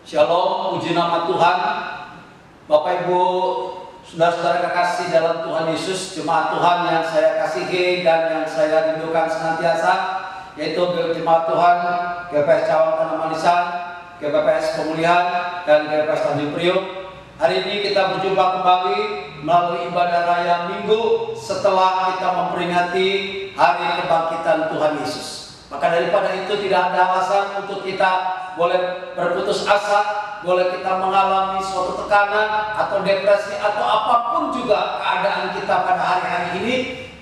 Shalom, puji nama Tuhan. Bapak Ibu, saudara-saudara kekasih dalam Tuhan Yesus, jemaat Tuhan yang saya kasihi dan yang saya rindukan senantiasa, yaitu jemaat Tuhan GPS Cawang Tanah Manisan, GPS Pemulihan, dan GPS Tanjung Priok. Hari ini kita berjumpa kembali melalui ibadah raya Minggu setelah kita memperingati Hari Kebangkitan Tuhan Yesus. Maka daripada itu tidak ada alasan untuk kita boleh berputus asa, boleh kita mengalami suatu tekanan atau depresi atau apapun juga keadaan kita pada hari-hari ini,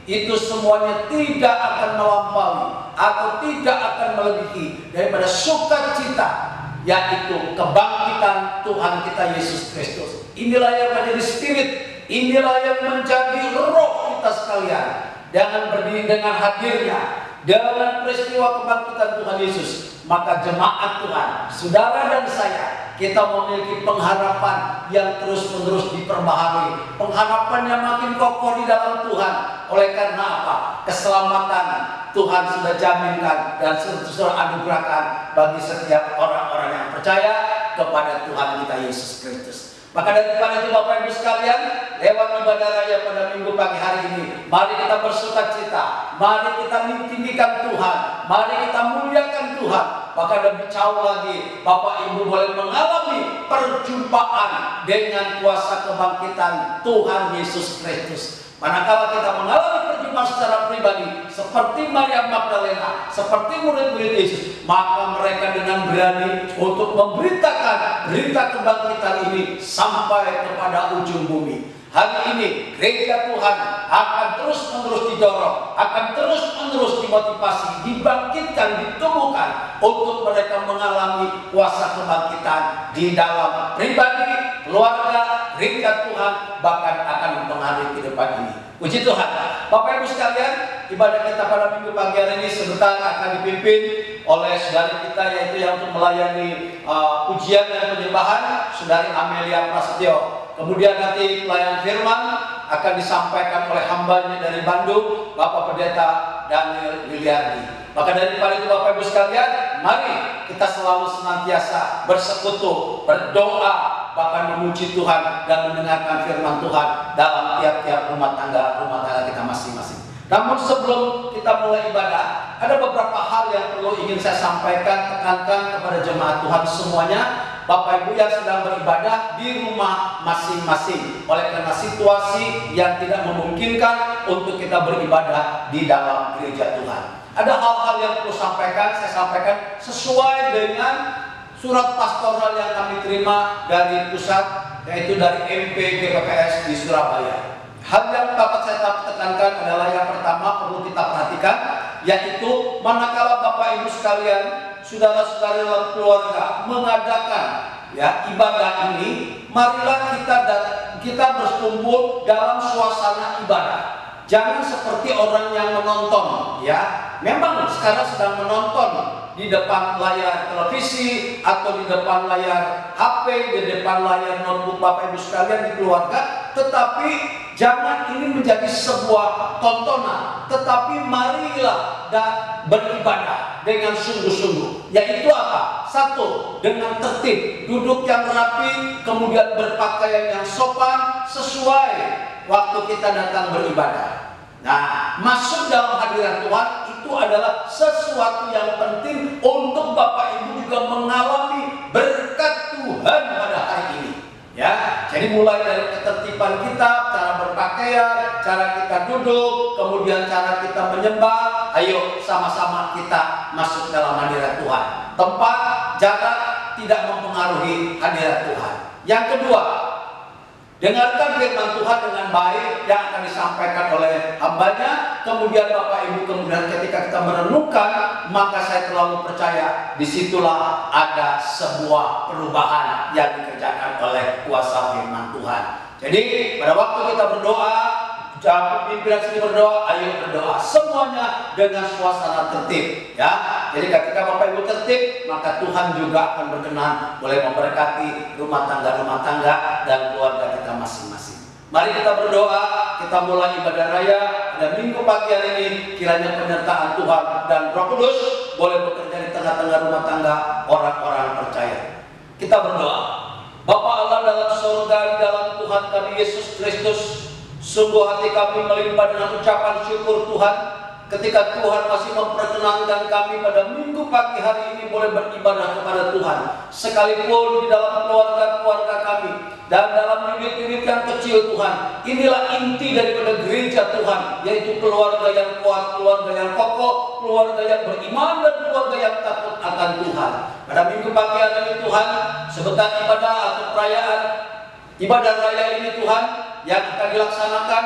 itu semuanya tidak akan melampaui atau tidak akan melebihi daripada sukacita, yaitu kebangkitan Tuhan kita Yesus Kristus. Inilah yang menjadi spirit, inilah yang menjadi roh kita sekalian. Dengan berdiri, dengan hadirnya, dengan peristiwa kebangkitan Tuhan Yesus, maka jemaat Tuhan, saudara dan saya, kita memiliki pengharapan yang terus-menerus diperbaharui. Pengharapan yang makin kokoh di dalam Tuhan. Oleh karena apa? Keselamatan Tuhan sudah jaminkan dan sudah anugerahkan bagi setiap orang-orang yang percaya kepada Tuhan kita Yesus Kristus. Maka daripada itu Bapak Ibu sekalian, lewat ibadah raya pada Minggu pagi hari ini, mari kita bersukacita, mari kita tinggikan Tuhan, mari kita muliakan Tuhan. Maka lebih jauh lagi, Bapak Ibu boleh mengalami perjumpaan dengan kuasa kebangkitan Tuhan Yesus Kristus. Manakala kita mengalami perjumpaan secara pribadi seperti Maria Magdalena, seperti murid-murid Yesus, maka mereka dengan berani untuk memberitakan berita kebangkitan ini sampai kepada ujung bumi. Hari ini gereja Tuhan akan terus-menerus didorong, akan terus-menerus dimotivasi, dibangkitkan, ditumbuhkan untuk mereka mengalami kuasa kebangkitan di dalam pribadi, keluarga, gereja Tuhan, bahkan akan mempengaruhi kehidupan ini. Puji Tuhan. Bapak Ibu sekalian, ibadah kita pada Minggu pagi hari ini sebentar akan dipimpin oleh saudari kita, yaitu yang untuk melayani pujian dan penyembahan, saudari Amelia Prasetyo. Kemudian nanti pelayanan firman akan disampaikan oleh hambanya dari Bandung, Bapak Pendeta Daniel Liliardi. Maka daripada itu Bapak Ibu sekalian, mari kita selalu senantiasa bersekutu, berdoa, bahkan memuji Tuhan dan mendengarkan firman Tuhan dalam tiap-tiap rumah tangga kita masing-masing. Namun sebelum kita mulai ibadah, ada beberapa hal yang perlu ingin saya sampaikan, tekankan kepada jemaat Tuhan semuanya, Bapak Ibu yang sedang beribadah di rumah masing-masing, oleh karena situasi yang tidak memungkinkan untuk kita beribadah di dalam gereja Tuhan. Ada hal-hal yang perlu saya sampaikan sesuai dengan surat pastoral yang kami terima dari pusat, yaitu dari MP GPPS di Surabaya. Hal yang dapat saya tekankan adalah yang pertama perlu kita perhatikan, yaitu manakala Bapak Ibu sekalian, saudara-saudara dalam keluarga mengadakan ibadah ini, marilah kita berkumpul dalam suasana ibadah. Jangan seperti orang yang menonton, memang sekarang sedang menonton di depan layar televisi atau di depan layar HP, di depan layar notebook Bapak Ibu sekalian di keluarga, tetapi jangan ini menjadi sebuah tontonan, tetapi marilah beribadah dengan sungguh-sungguh. Yaitu apa? Satu, dengan tertib, duduk yang rapi, kemudian berpakaian yang sopan sesuai waktu kita datang beribadah. Nah, masuk dalam hadirat Tuhan itu adalah sesuatu yang penting untuk Bapak Ibu juga mengalami berkat Tuhan pada hari ini. Jadi mulai dari ketertiban kita, cara berpakaian, cara kita duduk, kemudian cara kita menyembah, ayo sama-sama kita masuk dalam hadirat Tuhan. Tempat, jarak tidak mempengaruhi hadirat Tuhan. Yang kedua, dengarkan firman Tuhan dengan baik yang akan disampaikan oleh hambanya. Kemudian Bapak Ibu, kemudian ketika kita merenungkan, maka saya terlalu percaya disitulah ada sebuah perubahan yang dikerjakan oleh kuasa firman Tuhan. Jadi pada waktu kita berdoa, pimpinan sini berdoa, ayo berdoa semuanya dengan suasana tertib. Jadi ketika Bapak Ibu tertib, maka Tuhan juga akan berkenan boleh memberkati rumah tangga dan keluarga kita masing-masing. Mari kita berdoa, kita mulai ibadah raya dan Minggu pagi hari ini, kiranya penyertaan Tuhan dan Roh Kudus boleh bekerja di tengah-tengah rumah tangga orang-orang percaya. Kita Kita berdoa. Bapa Allah dalam surga, di dalam Tuhan kami Yesus Kristus, sungguh hati kami melimpah dengan ucapan syukur Tuhan ketika Tuhan masih memperkenankan kami pada minggu pagi hari ini boleh beribadah kepada Tuhan. Sekalipun di dalam keluarga-keluarga kami dan dalam unit-unit yang kecil Tuhan, inilah inti daripada gereja Tuhan, yaitu keluarga yang kuat, keluarga yang kokoh, keluarga yang beriman, dan keluarga yang takut akan Tuhan. Pada minggu pagi hari ini Tuhan, sebentar ibadah atau perayaan ibadah raya ini Tuhan yang akan dilaksanakan,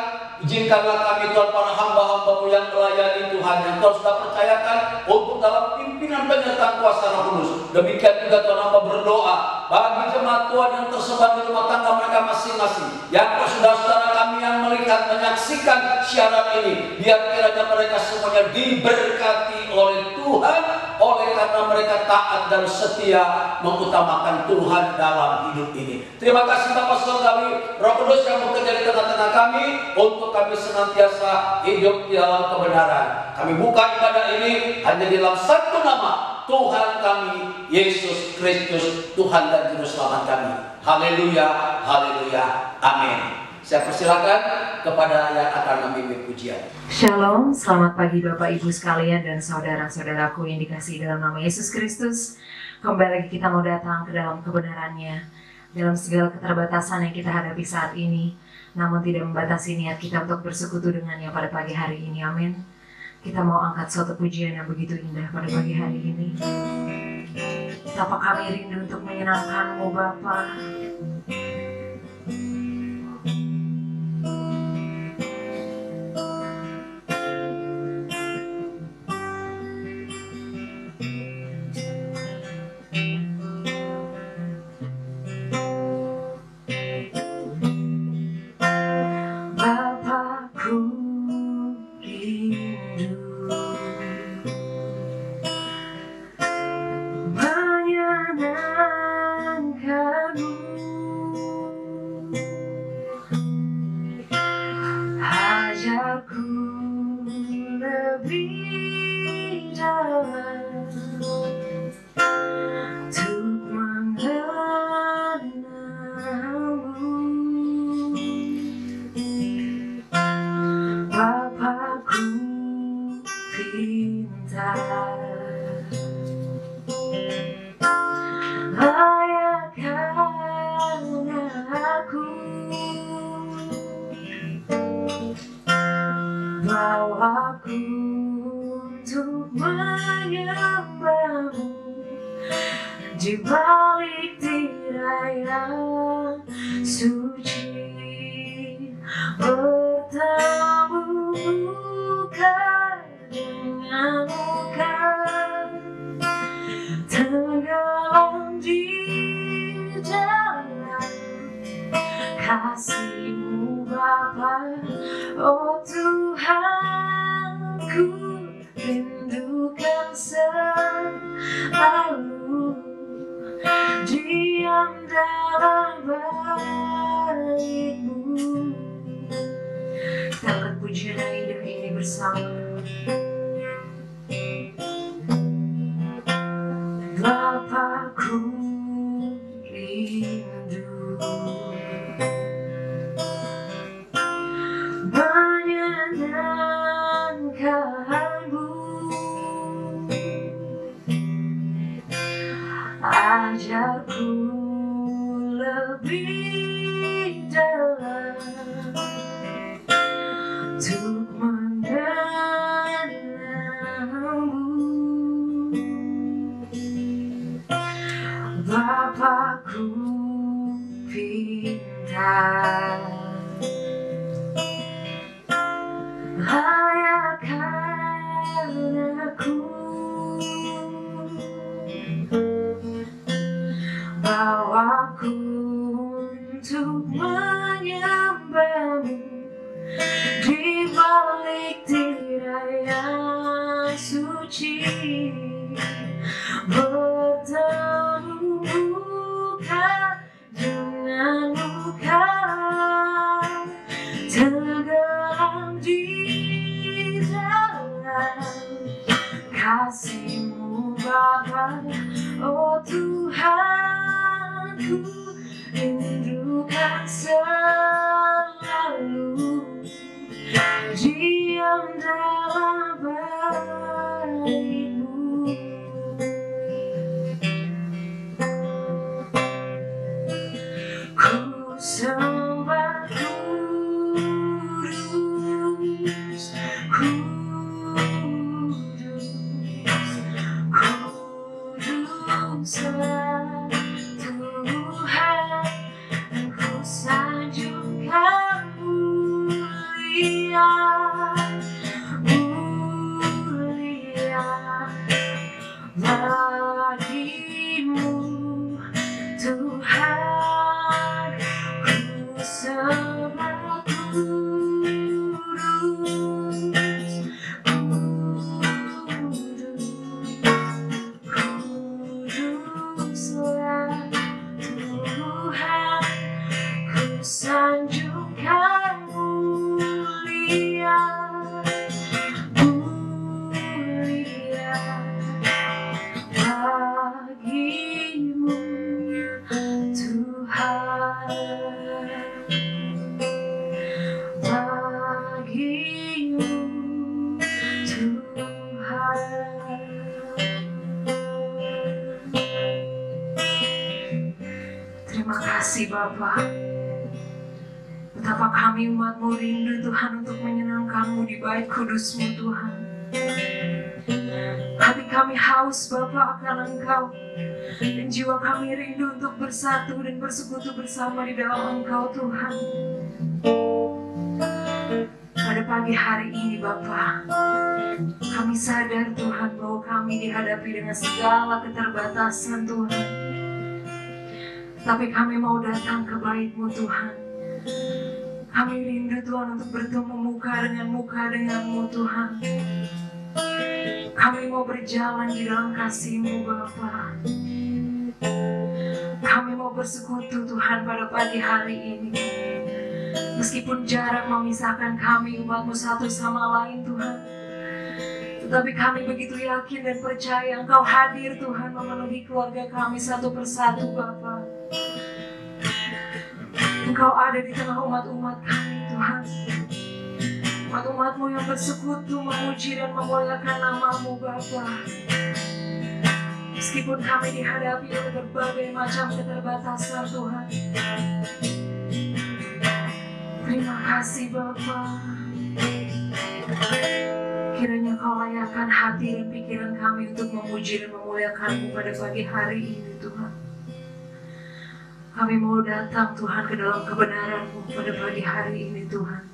izinkanlah kami Tuhan, para hamba-hamba-Mu yang melayani Tuhan, yang Tuhan sudah percayakan untuk dalam pimpinan penyertaan kuasa Roh Kudus. Demikian juga Tuhan hamba berdoa bagi jemaat Tuhan yang tersebar di rumah tangga mereka masing-masing, yang saudara-saudara kami yang melihat, menyaksikan siaran ini, biar kiranya mereka semuanya diberkati oleh Tuhan, oleh karena mereka taat dan setia mengutamakan Tuhan dalam hidup ini. Terima kasih Bapa Surgawi, Roh Kudus yang bekerja di tengah-tengah kami untuk kami senantiasa hidup di dalam kebenaran. Kami buka ibadah ini hanya di dalam satu nama, Tuhan kami Yesus Kristus, Tuhan dan Juru Selamat kami. Haleluya, haleluya, amin. Saya persilakan kepada yang akan memimpin pujian. Shalom, selamat pagi Bapak Ibu sekalian dan saudara-saudaraku yang dikasihi dalam nama Yesus Kristus. Kembali lagi kita mau datang ke dalam kebenarannya, dalam segala keterbatasan yang kita hadapi saat ini, namun tidak membatasi niat kita untuk bersekutu dengannya pada pagi hari ini, amin. Kita mau angkat suatu pujian yang begitu indah pada pagi hari ini. Betapa kami rindu untuk menyenangkan-Mu Bapa. Di balik tirai yang suci, bertemu muka dengan muka, tenggelam di dalam kasih-Mu Bapa. Oh Tuhan, ku rindukan selalu diam dalam baik-Mu. Kita angkat pujian yang indah ini bersama. Bapa-Ku rindu menyenangkan-Mu, ajarku lebih dalam untuk mengenal-Mu. Bapa-Ku pintar, layakan aku, bawaku untuk menyembah-Mu di balik tirai yang suci, bertemu muka dengan muka, tenggelam di dalam kasih-Mu Bapa. Oh Tuhan, ku rindukan selalu diam dalam baitmu. Ku sembah kudus, kudus, kuduslah Tuhan, dan ku sanjungkan mulia, mulia bagimu Tuhan. Ku sembah kudus, kudus, kuduslah Tuhan, ku sanjungkan mulia, mulia bagimu Tuhan, bagimu Tuhan. Terima kasih Bapa. Betapa kami umat-Mu rindu Tuhan untuk menyenangkan-Mu di bait kudus-Mu Tuhan. Hati kami haus Bapa akan Engkau, dan jiwa kami rindu untuk bersatu dan bersekutu bersama di dalam Engkau Tuhan. Pada pagi hari ini Bapa, kami sadar Tuhan bahwa kami dihadapi dengan segala keterbatasan Tuhan. Tapi kami mau datang ke bait-Mu Tuhan. Kami rindu Tuhan untuk bertemu muka dengan-Mu Tuhan. Kami mau berjalan di dalam kasih-Mu Bapa. Kami mau bersekutu Tuhan pada pagi hari ini. Meskipun jarak memisahkan kami umat-Mu satu sama lain Tuhan, tetapi kami begitu yakin dan percaya Engkau hadir Tuhan memenuhi keluarga kami satu persatu Bapa. Engkau ada di tengah umat-umat kami Tuhan. Umat-umat-Mu yang bersekutu memuji dan memuliakan nama-Mu Bapa. Meskipun kami dihadapi oleh berbagai macam keterbatasan Tuhan. Terima kasih Bapa. Kiranya Kau layakkan hati dan pikiran kami untuk memuji dan memuliakan-Mu pada pagi hari ini Tuhan. Kami mau datang Tuhan ke dalam kebenaran-Mu pada pagi hari ini Tuhan.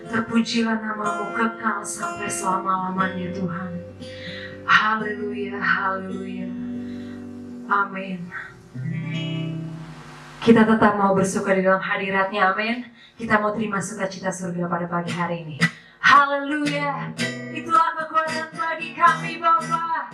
Terpujilah nama-Mu kekal sampai selama-lamanya Tuhan. Haleluya, haleluya. Amin. Kita tetap mau bersuka di dalam hadirat-Nya, amin. Kita mau terima sukacita surga pada pagi hari ini. Haleluya. Itulah kekuatan bagi kami Bapa.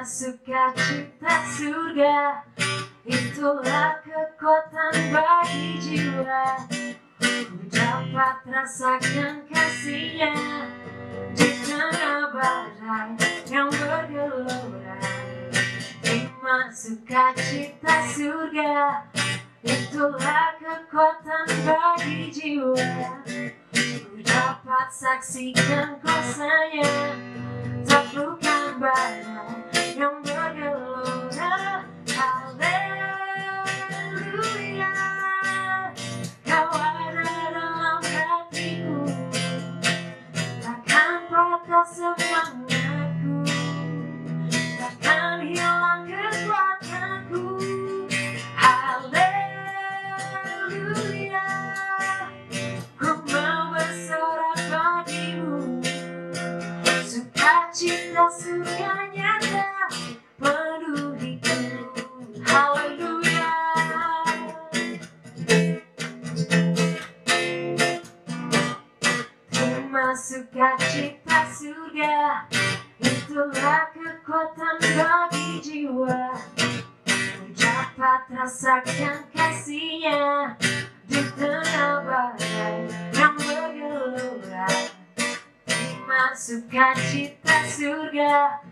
Sukacita surga, itulah kekuatan bagi jiwa. Ku dapat rasakan kasih-Nya di tengah badai yang bergelora. Terima sukacita surga, itulah kekuatan bagi jiwa. Ku dapat saksikan kuasa-Nya, taklukkan badai yang bergelora. Haleluya, Kau ada dalam hatiku, takkan patah semangatku, takkan hilang kekuatanku. Haleluya, ku mau bersorak bagimu, sukacita surga nyata. limpahkan kasih-Nya di tengah badai yang bergelora. Masukkan cita surga,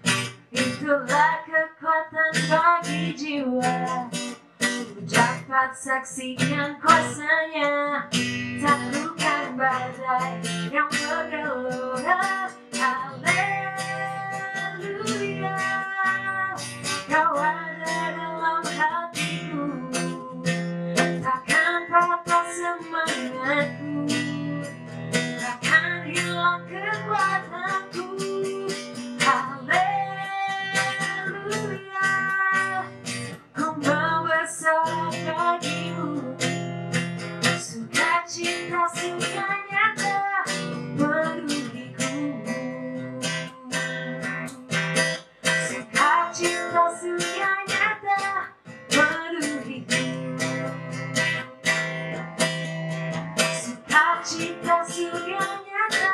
itulah kekuatan bagi jiwa. Dapat saksikan kuasa-Nya, taklukkan badai yang bergelora. Haleluya, Kau ada dalam hatiku, takkan patah semangatku, takkan hilang kekuatanku. Haleluya, ku membesar bagimu, sukacita suka nyata penuhiku, sukacita suka nyata penuhiku, sukacita suka nyata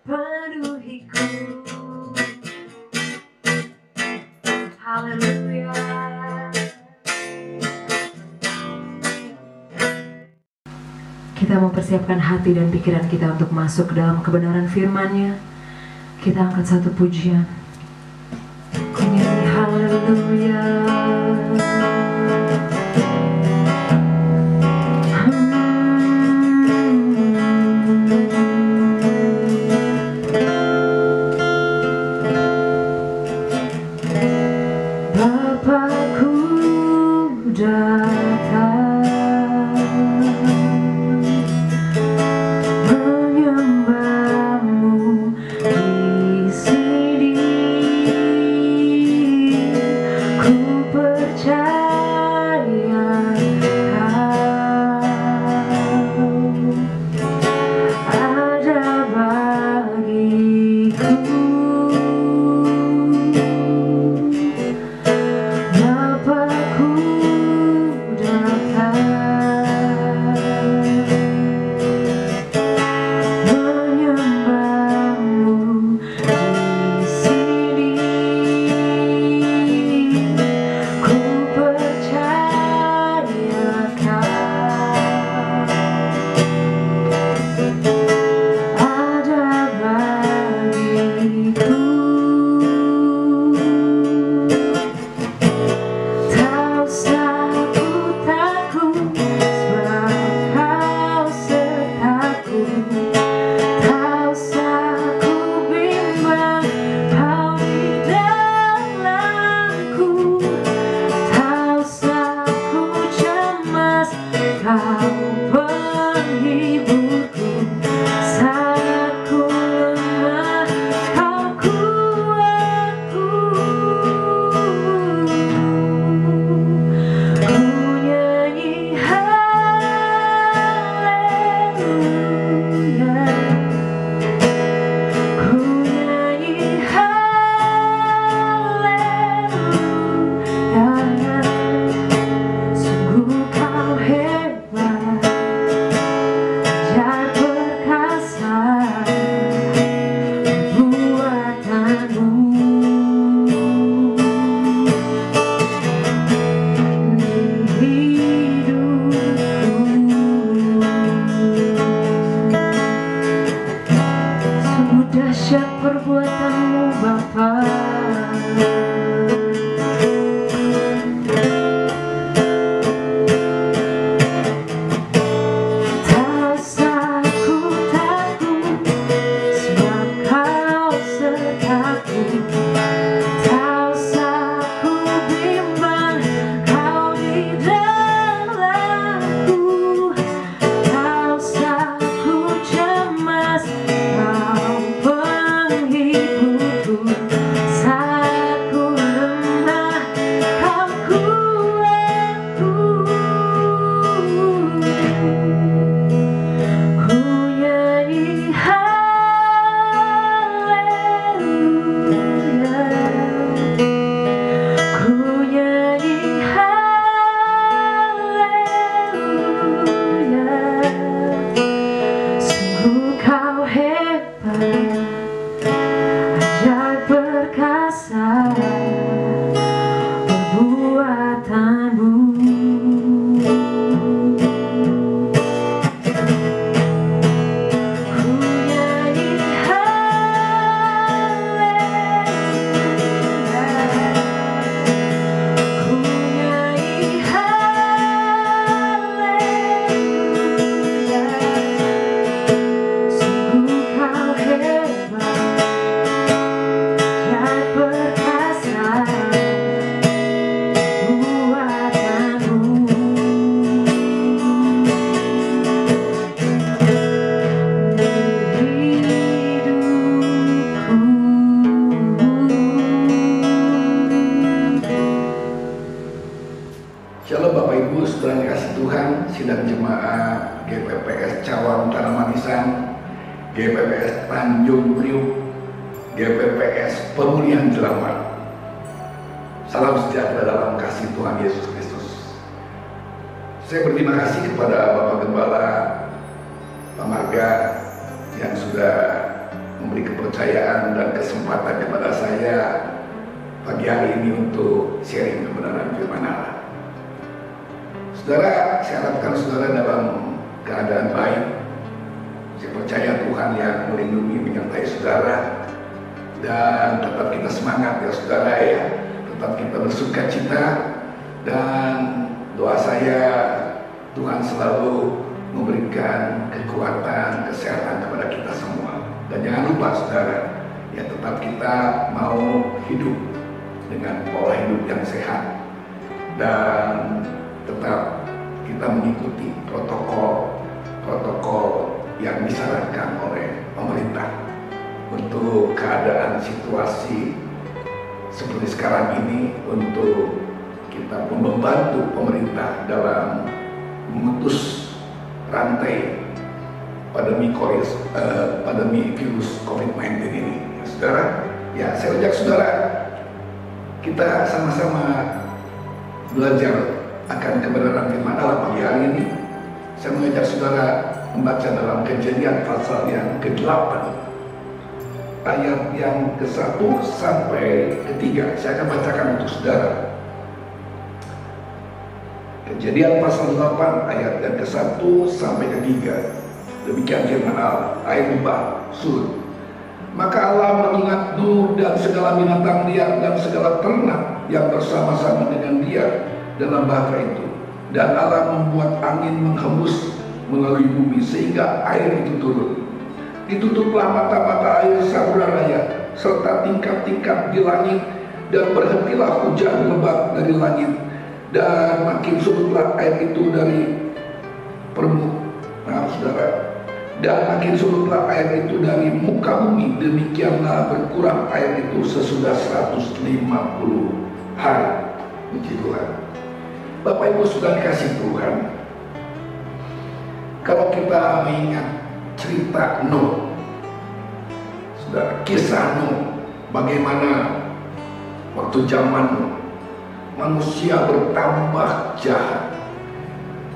penuhiku. Haleluya. Kita mempersiapkan hati dan pikiran kita untuk masuk ke dalam kebenaran firman-Nya. Kita angkat satu pujian, ku nyanyi haleluya. Bapakku datang menyembahmu di sini. Ku percaya Kau ada bagiku. Bapakku datang menyembahmu di sini. Ku percaya Kau ada bagiku. Tak usah ku takut, sebab Kau sertaku. Tak usah ku bimbang, Kau di dalamku. Tak usah ku cemas, Kau penghiburku. Saat ku lemah, Kau kuatku. Ku nyanyi haleluya, ku nyanyi haleluya. Sungguh Kau hebat, saudara kasih Tuhan, sidang jemaat GPPS Cawang Tanah Manisan, GPPS Tanjung Priuk, GPPS Pemulihan Selamat. Salam sejahtera dalam kasih Tuhan Yesus Kristus. Saya berterima kasih kepada Bapak Gembala Pak Marga yang sudah memberi kepercayaan dan kesempatan kepada saya pagi hari ini untuk sharing kebenaran firman Allah. Saudara, saya harapkan saudara dalam keadaan baik. Saya percaya Tuhan yang melindungi menyertai saudara, dan tetap kita semangat ya saudara ya, tetap kita bersuka cita, dan doa saya Tuhan selalu memberikan kekuatan, kesehatan kepada kita semua. Dan jangan lupa saudara, ya tetap kita mau hidup dengan pola hidup yang sehat, dan tetap kita mengikuti protokol yang disarankan oleh pemerintah untuk keadaan situasi seperti sekarang ini, untuk kita pun membantu pemerintah dalam memutus rantai pandemi virus COVID-19 ini. Ya, saudara, ya saya ajak saudara kita sama-sama belajar akan kebenaran firman Allah pagi hari ini. Saya mengajak saudara membaca dalam Kejadian pasal yang ke-8 ayat yang ke-1 sampai ke-3. Saya akan bacakan untuk saudara. Kejadian pasal 8 ayat yang ke-1 sampai ke-3. Demikian firman Allah. Air bah surut. Maka Allah mengingat Nuh dan segala binatang liar dan segala ternak yang bersama-sama dengan dia dalam bahtera itu. Dan Allah membuat angin menghembus melalui bumi sehingga air itu turun. Ditutuplah mata-mata air saluran raya serta tingkap-tingkap di langit, dan berhentilah hujan lebat dari langit, dan makin surutlah air itu dari dan makin surutlah air itu dari muka bumi. Demikianlah berkurang air itu sesudah 150 hari. Puji Tuhan. Bapak Ibu sudah dikasih Tuhan, kalau kita mengingat cerita Nuh, saudara, kisah Nuh, bagaimana waktu zaman manusia bertambah jahat,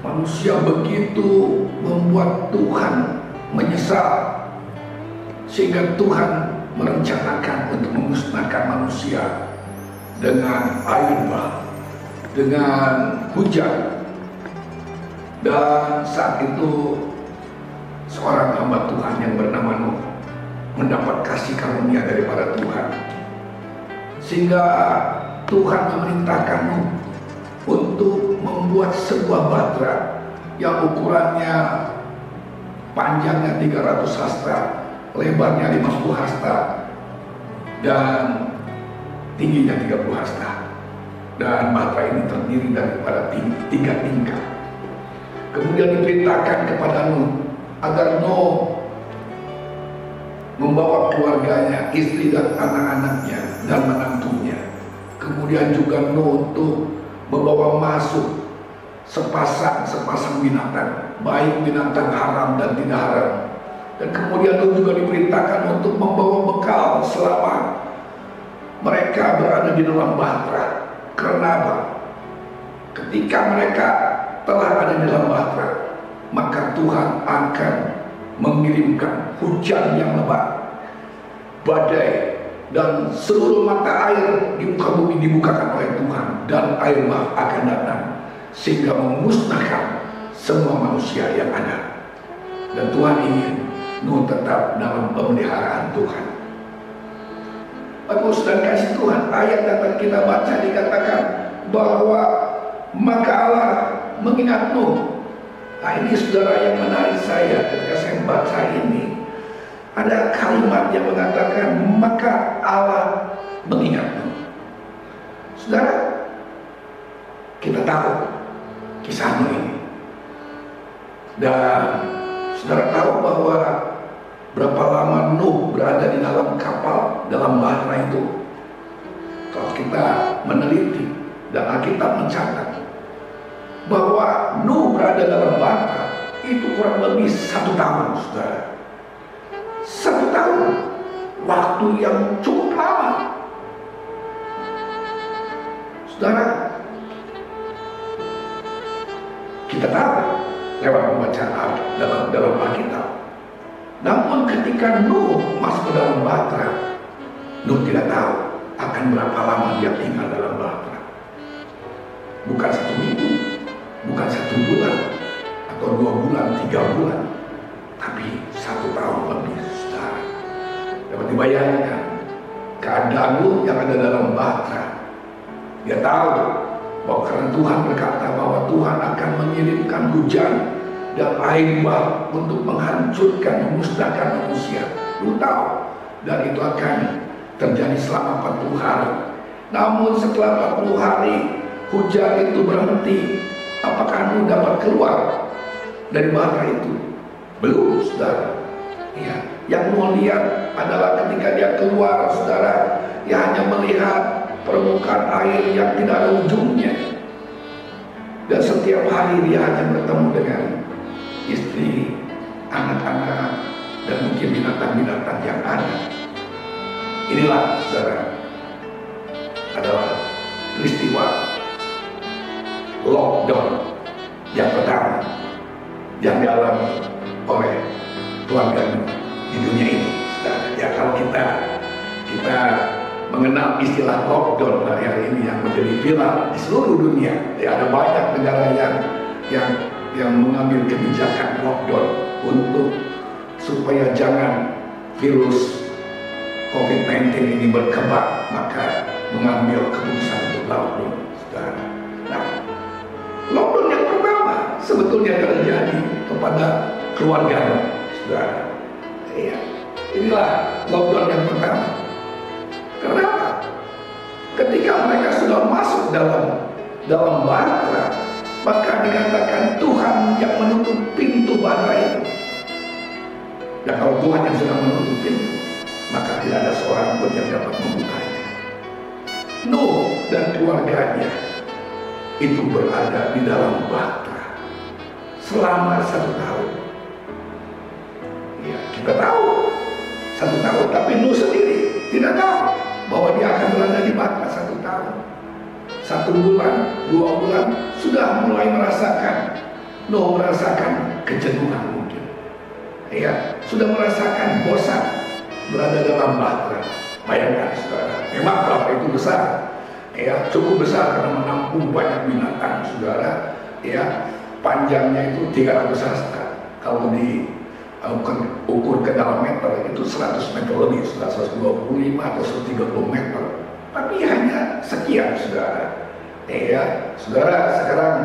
manusia begitu membuat Tuhan menyesal, sehingga Tuhan merencanakan untuk memusnahkan manusia dengan air bah, dengan hujan. Dan saat itu seorang hamba Tuhan yang bernama Nuh mendapat kasih karunia daripada Tuhan, sehingga Tuhan memerintahkan Nuh untuk membuat sebuah bahtera yang ukurannya panjangnya 300 hasta, lebarnya 50 hasta, dan tingginya 30 hasta. Dan bahtera ini terdiri daripada 3 tingkat. Kemudian diperintahkan kepada Nuh agar Nuh membawa keluarganya, istri dan anak-anaknya dan menantunya. Kemudian juga Nuh untuk membawa masuk sepasang binatang, baik binatang haram dan tidak haram. Dan kemudian Nuh juga diperintahkan untuk membawa bekal selama mereka berada di dalam bahtera. Karena apa? Ketika mereka telah ada di dalam bahtera, maka Tuhan akan mengirimkan hujan yang lebat, badai, dan seluruh mata air di muka bumi dibukakan oleh Tuhan, dan air bah akan datang sehingga memusnahkan semua manusia yang ada. Dan Tuhan ingin Nuh tetap dalam pemeliharaan Tuhan. Bapak dan kasih Tuhan, ayat yang kita baca dikatakan bahwa maka Allah mengingat Nuh. Nah, ini saudara yang menarik saya ketika saya membaca ini. Ada kalimat yang mengatakan maka Allah mengingat Nuh. Saudara, kita tahu kisah Nuh ini. Dan saudara tahu bahwa berapa lama Nuh berada di dalam kapal, dalam bahtera itu. Kalau kita meneliti dan Alkitab mencatat, bahwa Nuh berada dalam batra itu kurang lebih 1 tahun, saudara. 1 tahun, waktu yang cukup lama. Saudara, kita tahu lewat pembacaan dalam Alkitab. Namun ketika Nuh masuk ke dalam batra, Nuh tidak tahu akan berapa lama dia tinggal dalam batra. Bukan 1 minggu, bukan 1 bulan, atau 2 bulan, 3 bulan, tapi 1 tahun lebih, saudara. Dapat dibayangkan keadaan Nuh yang ada dalam batra. Dia tahu bahwa karena Tuhan berkata bahwa Tuhan akan mengirimkan hujan dan air bah untuk menghancurkan, memusnahkan manusia. Lu tahu, dan itu akan terjadi selama 40 hari. Namun setelah 40 hari hujan itu berhenti, apakah Nuh dapat keluar dari batra itu? Belum, saudara. Ya, yang Nuh lihat adalah ketika dia keluar, saudara, dia hanya melihat permukaan air yang tidak ada ujungnya. Dan setiap hari dia hanya bertemu dengan istri, anak-anak, dan mungkin binatang-binatang yang ada. Inilah, saudara, adalah peristiwa lockdown yang pertama yang dialami oleh keluarga di dunia ini, saudara. Ya, kalau kita mengenal istilah lockdown hari ini yang menjadi viral di seluruh dunia. Ya, ada banyak negara yang mengambil kebijakan lockdown untuk supaya jangan virus COVID-19 ini berkembang, maka mengambil keputusan untuk lockdown, saudara. Nah, lockdown yang pertama sebetulnya terjadi kepada keluarga, saudara. Ya, inilah lockdown yang pertama. Kenapa? Ketika mereka sudah masuk dalam batra, maka dikatakan Tuhan yang menutup pintu batra itu. Dan kalau Tuhan yang sudah menutup pintu, maka tidak ada seorang pun yang dapat membukanya. Nuh dan keluarganya itu berada di dalam batra selama 1 tahun. Ya, kita tahu 1 tahun, tapi Nuh sendiri tidak tahu bahwa dia akan berada di batra 1 tahun. 1 bulan, 2 bulan, sudah mulai merasakan, Nuh merasakan kejenuhan mungkin. Ya, sudah merasakan bosan berada dalam batra. Bayangkan, saudara, memang batra itu besar, ya, cukup besar karena menampung banyak binatang, saudara. Ya, panjangnya itu 300 hasta. Kalau ukur ke dalam meter itu 100 meter lebih, 125 atau 130 meter. Tapi hanya sekian, saudara. Ya, saudara sekarang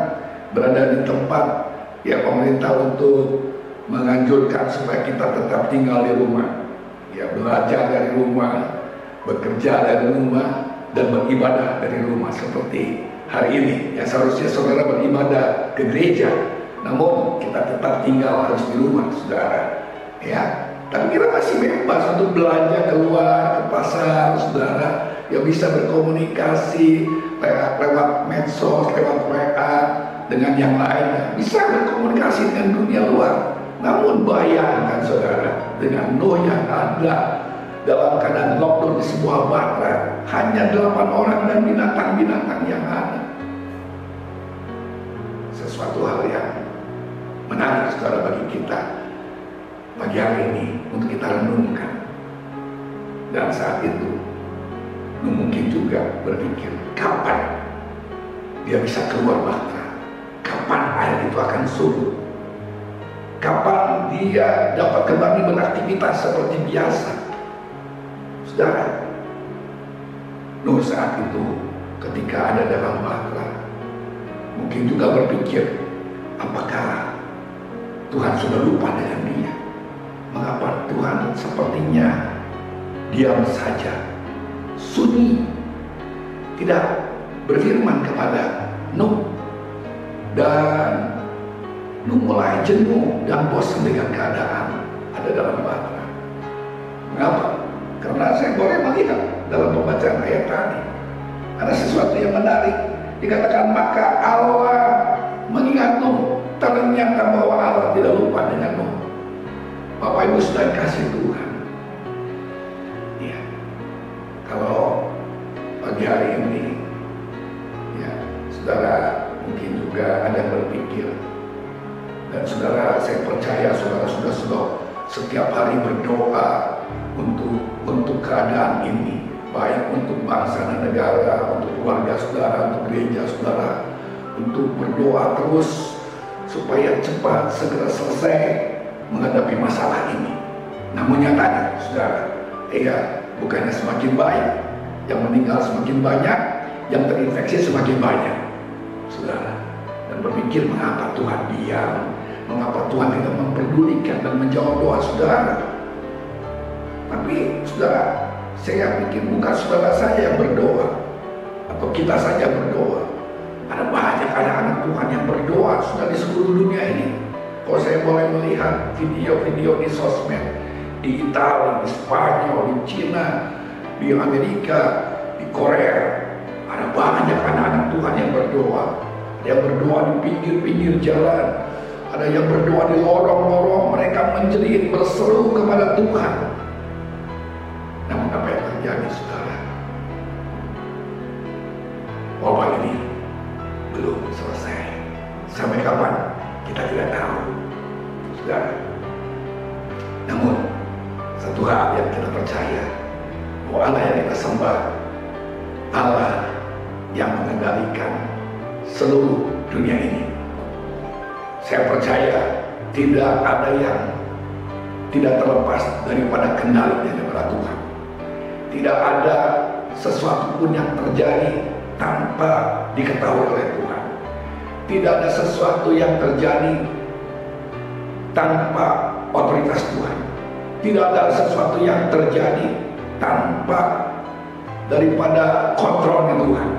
berada di tempat ya pemerintah untuk menganjurkan supaya kita tetap tinggal di rumah. Ya, belajar dari rumah, bekerja dari rumah, dan beribadah dari rumah seperti hari ini. Ya, seharusnya saudara beribadah ke gereja, namun kita tetap tinggal harus di rumah, saudara. Ya, tapi kita masih bebas untuk belanja keluar ke pasar, saudara. Ya, bisa berkomunikasi lewat medsos, lewat WA dengan yang lainnya. Bisa berkomunikasi dengan dunia luar. Namun bayangkan, saudara, dengan Nuh yang ada dalam keadaan lockdown di sebuah batra, hanya 8 orang dan binatang-binatang yang ada. Sesuatu hal yang menarik, saudara, bagi kita pagi hari ini untuk kita renungkan. Dan saat itu Nuh mungkin juga berpikir, kapan dia bisa keluar batra? Kapan air itu akan surut? Kapan dia dapat kembali beraktivitas seperti biasa? Saudara, Nuh saat itu ketika ada dalam batra mungkin juga berpikir, apakah Tuhan sudah lupa dengan dia? Mengapa Tuhan sepertinya diam saja, sunyi, tidak berfirman kepada Nuh? Dan Nuh mulai jenuh dan bosan dengan keadaan ada dalam batra. Mengapa? Karena saya boleh melihat dalam pembacaan ayat tadi ada sesuatu yang menarik. Dikatakan maka Allah mengingat Nuh. Ternyata bahwa Allah tidak lupa dengan Nuh. Bapak Ibu sudah kasih Tuhan. Ya, kalau pagi hari ini, ya, saudara mungkin juga ada yang berpikir, dan saudara, saya percaya saudara sudah setiap hari berdoa untuk keadaan ini, baik untuk bangsa dan negara, untuk keluarga saudara, untuk gereja saudara, untuk berdoa terus supaya cepat segera selesai menghadapi masalah ini. Namun nyatanya, saudara, bukannya semakin baik, yang meninggal semakin banyak, yang terinfeksi semakin banyak, saudara. Dan berpikir, mengapa Tuhan diam? Mengapa Tuhan tidak memperdulikan dan menjawab doa saudara? Tapi, saudara, saya pikir bukan saudara saya yang berdoa, atau kita saja berdoa. Ada banyak anak-anak Tuhan yang berdoa sudah di seluruh dunia ini. Kalau saya boleh melihat video-video di sosmed, di Italia, di Spanyol, di Cina, di Amerika, di Korea, ada banyak anak-anak Tuhan yang berdoa. Ada yang berdoa di pinggir-pinggir jalan, ada yang berdoa di lorong-lorong, mereka menjerit berseru kepada Tuhan. Namun apa yang terjadi, saudara? Wabah ini belum selesai. Sampai kapan? Kita tidak tahu, saudara. Namun satu hal yang kita percaya, bahwa Allah yang kita sembah, Allah yang mengendalikan seluruh dunia ini. Saya percaya tidak ada yang tidak terlepas daripada kendali daripada Tuhan. Tidak ada sesuatu pun yang terjadi tanpa diketahui oleh Tuhan. Tidak ada sesuatu yang terjadi tanpa otoritas Tuhan. Tidak ada sesuatu yang terjadi tanpa daripada kontrolnya Tuhan.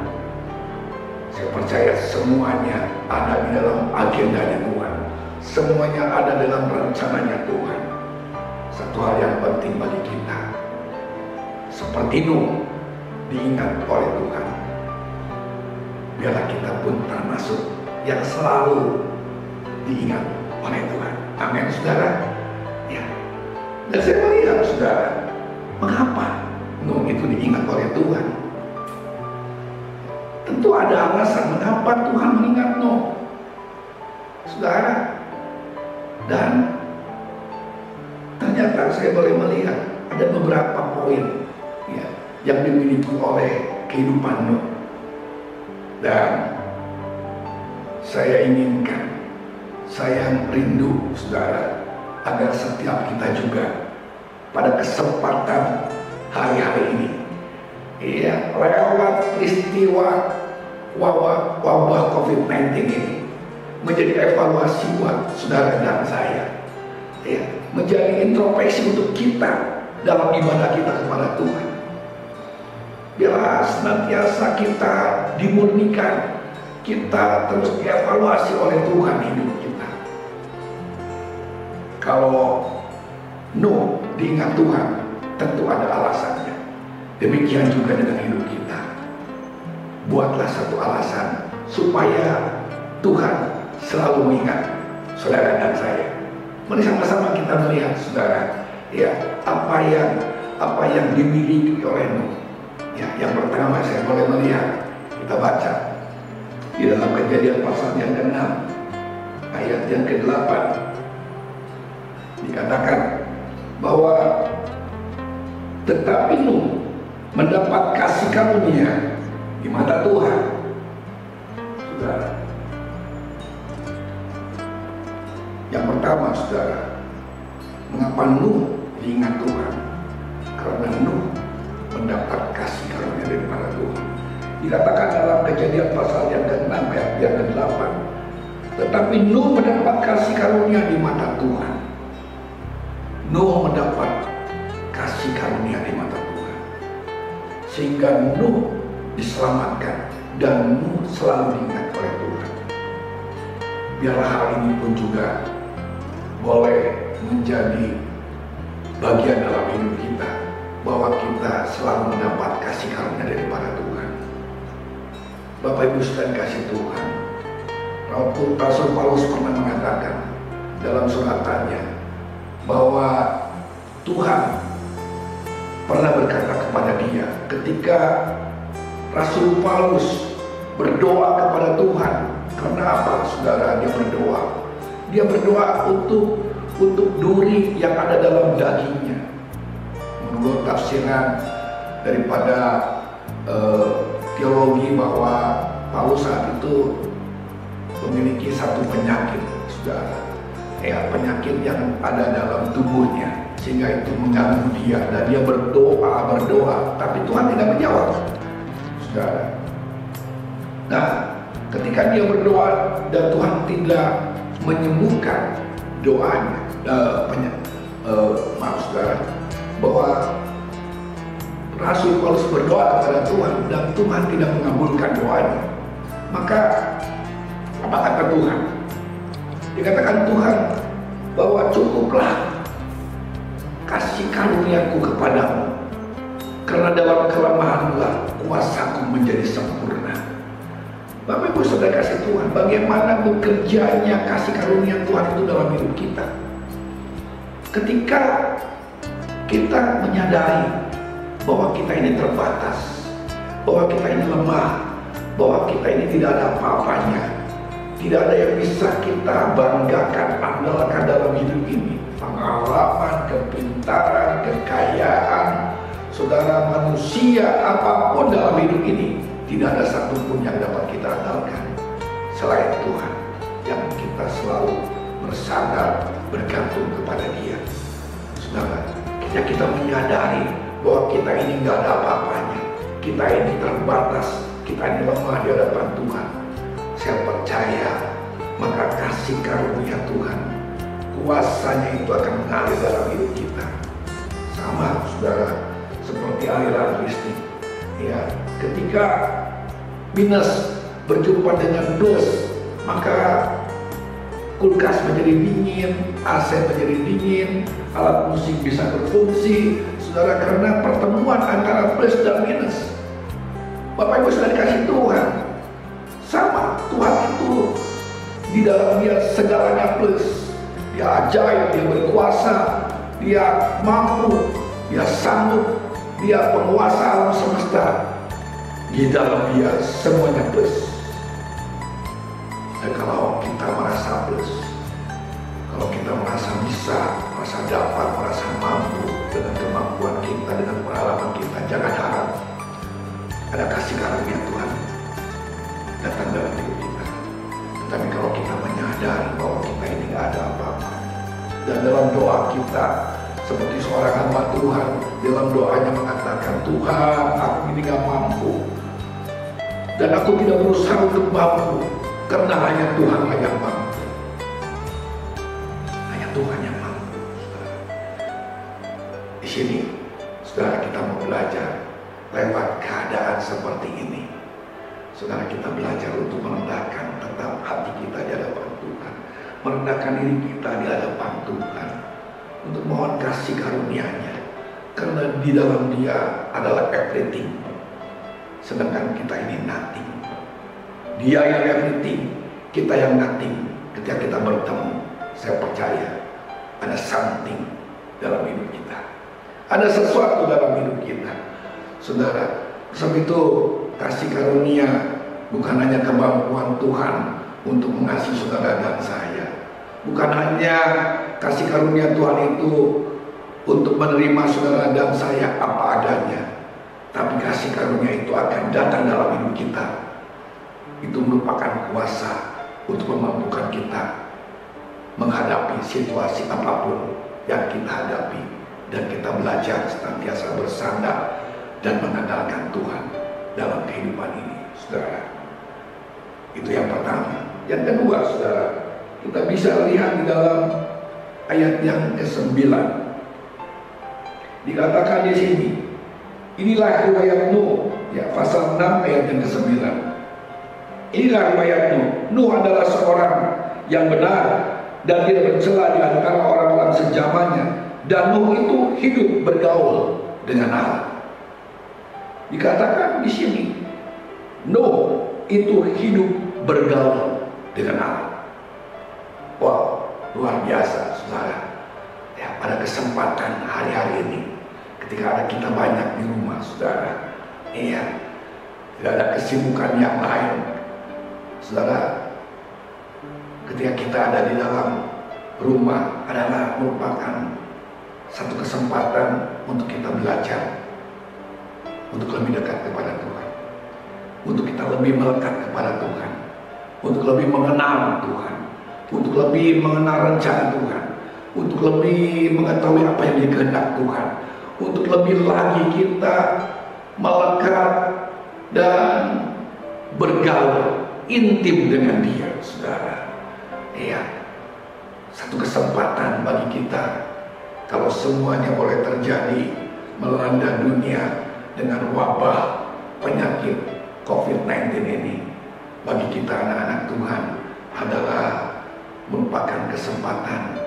Saya percaya semuanya ada di dalam agendanya Tuhan. Semuanya ada dalam rencananya Tuhan. Satu hal yang penting bagi kita, seperti Nuh diingat oleh Tuhan, biarlah kita pun termasuk yang selalu diingat oleh Tuhan. Amin, saudara. Ya. Dan saya melihat, saudara, mengapa Nuh itu diingat oleh Tuhan? Tentu ada alasan mengapa Tuhan mengingat Nuh, saudara. Dan ternyata saya boleh melihat ada beberapa poin, ya, yang dimiliki oleh kehidupan Nuh. Dan saya inginkan, saya rindu, saudara, agar setiap kita juga pada kesempatan hari-hari ini, ya, lewat peristiwa wabah COVID-19 ini, menjadi evaluasi buat saudara dan saya, ya, menjadi introspeksi untuk kita dalam ibadah kita kepada Tuhan. Biarlah senantiasa kita dimurnikan, kita terus dievaluasi oleh Tuhan hidup kita. Kalau Nuh diingat Tuhan, tentu ada alasannya. Demikian juga dengan hidup kita. Buatlah satu alasan supaya Tuhan selalu mengingat saudara dan saya. Mari sama-sama kita melihat, saudara, ya, apa yang dimiliki oleh Nuh. Ya, yang pertama saya boleh melihat, kita baca di dalam Kejadian pasal yang ke-6 ayat yang ke-8, dikatakan bahwa tetapi Nuh mendapat kasih karunia di mata Tuhan. Saudara, yang pertama, saudara, mengapa Nuh diingat Tuhan? Karena Nuh mendapat kasih karunia daripada Tuhan. Dikatakan dalam Kejadian pasal yang ke-6 ayat yang ke-8, tetapi Nuh mendapat kasih karunia di mata Tuhan. Nuh mendapat kasih karunia di mata Tuhan, sehingga Nuh diselamatkan dan Nuh selalu diingat oleh Tuhan. Biarlah hal ini pun juga boleh menjadi bagian dalam hidup kita, bahwa kita selalu mendapat kasih karunia daripada Tuhan. Bapak Ibu sekalian kasih Tuhan, Rasul Paulus pernah mengatakan dalam suratannya bahwa Tuhan pernah berkata kepada dia ketika Rasul Paulus berdoa kepada Tuhan. Karena apa, saudara? Dia berdoa untuk duri yang ada dalam dagingnya. Menurut tafsiran daripada teologi bahwa Paulus saat itu memiliki satu penyakit, saudara. Penyakit yang ada dalam tubuhnya, sehingga itu mengganggu dia dan dia berdoa, tapi Tuhan tidak menjawab, saudara. Nah, ketika dia berdoa dan Tuhan tidak menyembuhkan doanya, saudara, bahwa Rasul Paulus berdoa kepada Tuhan dan Tuhan tidak mengabulkan doanya, maka apa kata Tuhan? Dikatakan Tuhan bahwa cukuplah kasih karuniaku kepadamu, karena dalam kelemahanlah kuasaku menjadi sempurna. Bapak Ibu Saudara kasih Tuhan, bagaimana bekerjanya kasih karunia Tuhan itu dalam hidup kita. Ketika kita menyadari bahwa kita ini terbatas, bahwa kita ini lemah, bahwa kita ini tidak ada apa-apanya, tidak ada yang bisa kita banggakan, andalkan dalam hidup ini. Pengalaman, kepintaran, kekayaan, saudara, manusia, apapun dalam hidup ini, tidak ada satupun yang dapat kita andalkan selain Tuhan, yang kita selalu bersandar, bergantung kepada Dia. Saudara, kita menyadari bahwa kita ini nggak ada apa-apanya, kita ini terbatas, kita ini lemah di hadapan Tuhan. Saya percaya, maka kasih karunia Tuhan, kuasanya itu akan mengalir dalam hidup kita. Sama, saudara, seperti aliran listrik. Ya, ketika minus berjumpa dengan plus, maka kulkas menjadi dingin, AC menjadi dingin, alat musik bisa berfungsi, saudara, karena pertemuan antara plus dan minus. Bapak Ibu Saudara kasih Tuhan, sama, Tuhan itu di dalam Dia segalanya plus. Dia ajaib, Dia berkuasa, Dia mampu, Dia sanggup, Dia penguasa alam semesta. Di dalam Dia semuanya plus. Dan kalau kita merasa plus, kalau kita merasa bisa, merasa dapat, merasa mampu dengan kemampuan kita, dengan pengalaman kita, jangan harap ada kasih karunia Tuhan datang dalam hidup kita. Tetapi kalau kita menyadari bahwa kita ini tidak ada apa-apa, dan dalam doa kita seperti seorang hamba Tuhan, dalam doanya mengatakan, Tuhan, aku ini gak mampu, dan aku tidak berusaha untuk mampu, karena hanya Tuhanlah yang mampu. Hanya Tuhan yang mampu. Di sini, saudara, kita mau belajar lewat keadaan seperti ini. Saudara, kita belajar untuk merendahkan tetap hati kita di hadapan Tuhan, merendahkan diri kita di hadapan Tuhan, untuk mohon kasih karunia-Nya, karena di dalam Dia adalah everything, sedangkan kita ini nothing. Dia yang everything, kita yang nothing. Ketika kita bertemu, saya percaya ada something dalam hidup kita, ada sesuatu dalam hidup kita, saudara. Sebab itu kasih karunia bukan hanya kemampuan Tuhan untuk mengasihi saudara dan saya, bukan hanya kasih karunia Tuhan itu untuk menerima saudara dan saya apa adanya, tapi kasih karunia itu akan datang dalam hidup kita. Itu merupakan kuasa untuk memampukan kita menghadapi situasi apapun yang kita hadapi, dan kita belajar senantiasa bersandar dan mengandalkan Tuhan dalam kehidupan ini, saudara. Itu yang pertama. Yang kedua, saudara, kita bisa lihat di dalam ayat yang ke-9. Dikatakan di sini, inilah riwayat Nuh, ya, pasal 6 ayat yang ke-9. Inilah riwayat Nuh. Nuh adalah seorang yang benar dan tidak bercela di antara orang-orang sejamannya, dan Nuh itu hidup bergaul dengan Allah. Dikatakan di sini, Nuh itu hidup bergaul dengan Allah. Wow, luar biasa saudara. Ya, pada kesempatan hari-hari ini, ketika ada kita banyak di rumah saudara, iya, tidak ada kesibukan yang lain, saudara. Ketika kita ada di dalam rumah adalah merupakan satu kesempatan untuk kita belajar, untuk lebih dekat kepada Tuhan, untuk kita lebih melekat kepada Tuhan, untuk lebih mengenal Tuhan, untuk lebih mengenal rencana Tuhan, untuk lebih mengetahui apa yang dikehendak Tuhan, untuk lebih lagi kita melekat dan bergaul intim dengan Dia, saudara. Iya, satu kesempatan bagi kita. Kalau semuanya boleh terjadi melanda dunia dengan wabah penyakit COVID-19 ini, bagi kita anak-anak Tuhan adalah merupakan kesempatan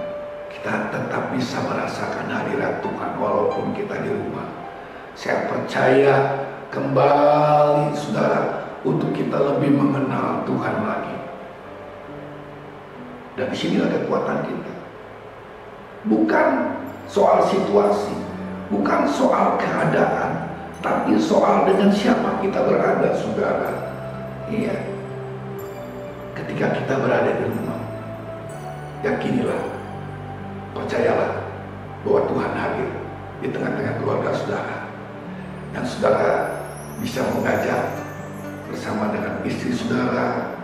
kita tetap bisa merasakan hadirat Tuhan walaupun kita di rumah. Saya percaya kembali saudara untuk kita lebih mengenal Tuhan lagi. Dan disinilah kekuatan kita. Bukan soal situasi, bukan soal keadaan, tapi soal dengan siapa kita berada, saudara. Iya. Ketika kita berada di rumah, yakinilah, percayalah bahwa Tuhan hadir di tengah-tengah keluarga saudara. Dan saudara bisa mengajak bersama dengan istri saudara,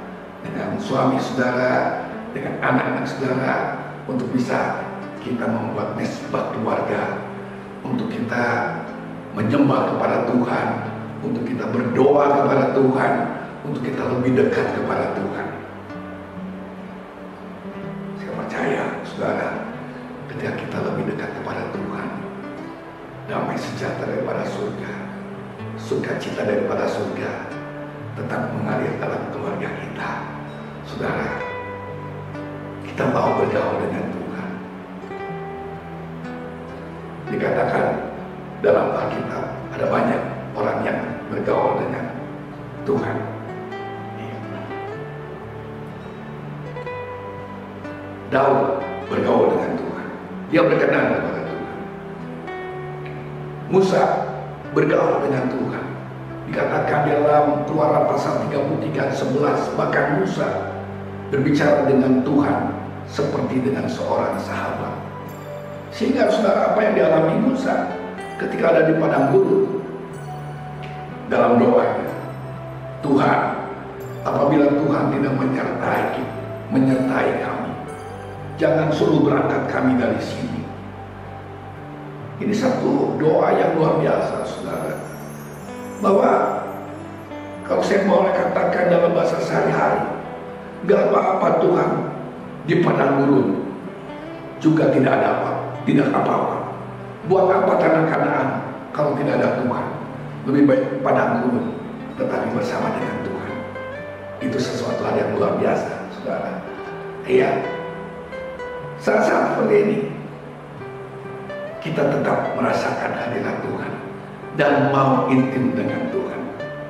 dengan suami saudara, dengan anak-anak saudara, untuk bisa kita membuat mesbah keluarga, untuk kita menyembah kepada Tuhan, untuk kita berdoa kepada Tuhan, untuk kita lebih dekat kepada Tuhan. Saya percaya saudara, ketika kita lebih dekat kepada Tuhan, damai sejahtera daripada surga, sukacita daripada surga tetap mengalir dalam keluarga kita. Saudara, kita mau bergaul dengan Tuhan. Dikatakan dalam Alkitab ada banyak orang yang bergaul dengan Tuhan. Daud bergaul dengan Tuhan. Dia berkenan kepada Tuhan. Musa bergaul dengan Tuhan. Dikatakan dalam Keluaran pasal 33:11, bahkan Musa berbicara dengan Tuhan seperti dengan seorang sahabat. Sehingga saudara, apa yang dialami Musa ketika ada di padang gurun, dalam doanya, Tuhan, apabila Tuhan tidak menyertai kami, jangan suruh berangkat kami dari sini. Ini satu doa yang luar biasa, saudara. Bahwa kalau saya boleh katakan dalam bahasa sehari-hari, gak apa-apa Tuhan di padang gurun, juga tidak ada apa-apa. Buat apa tanah Kanaan kalau tidak ada Tuhan? Lebih baik padang gurun tetapi bersama dengan Tuhan. Itu sesuatu hal yang luar biasa, saudara. Iya, saat-saat seperti ini kita tetap merasakan hadirat Tuhan dan mau intim dengan Tuhan.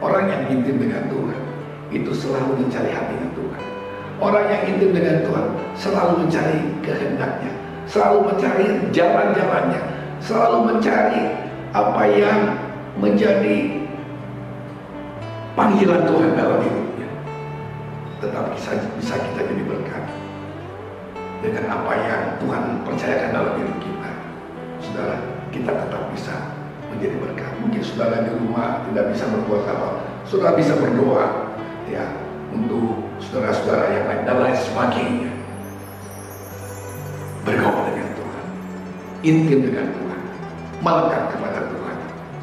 Orang yang intim dengan Tuhan itu selalu mencari hatinya Tuhan. Orang yang intim dengan Tuhan selalu mencari kehendaknya, selalu mencari jalan-jalannya, selalu mencari apa yang menjadi panggilan Tuhan dalam hidupnya. Tetap bisa kita jadi berkat dengan apa yang Tuhan percayakan dalam hidup kita. Saudara, kita tetap bisa menjadi berkat. Mungkin saudara di rumah tidak bisa berbuat apa, saudara bisa berdoa ya untuk saudara-saudara yang lain dan lain sebagainya. Bergaul dengan Tuhan, intim dengan Tuhan, melekat kepada Tuhan.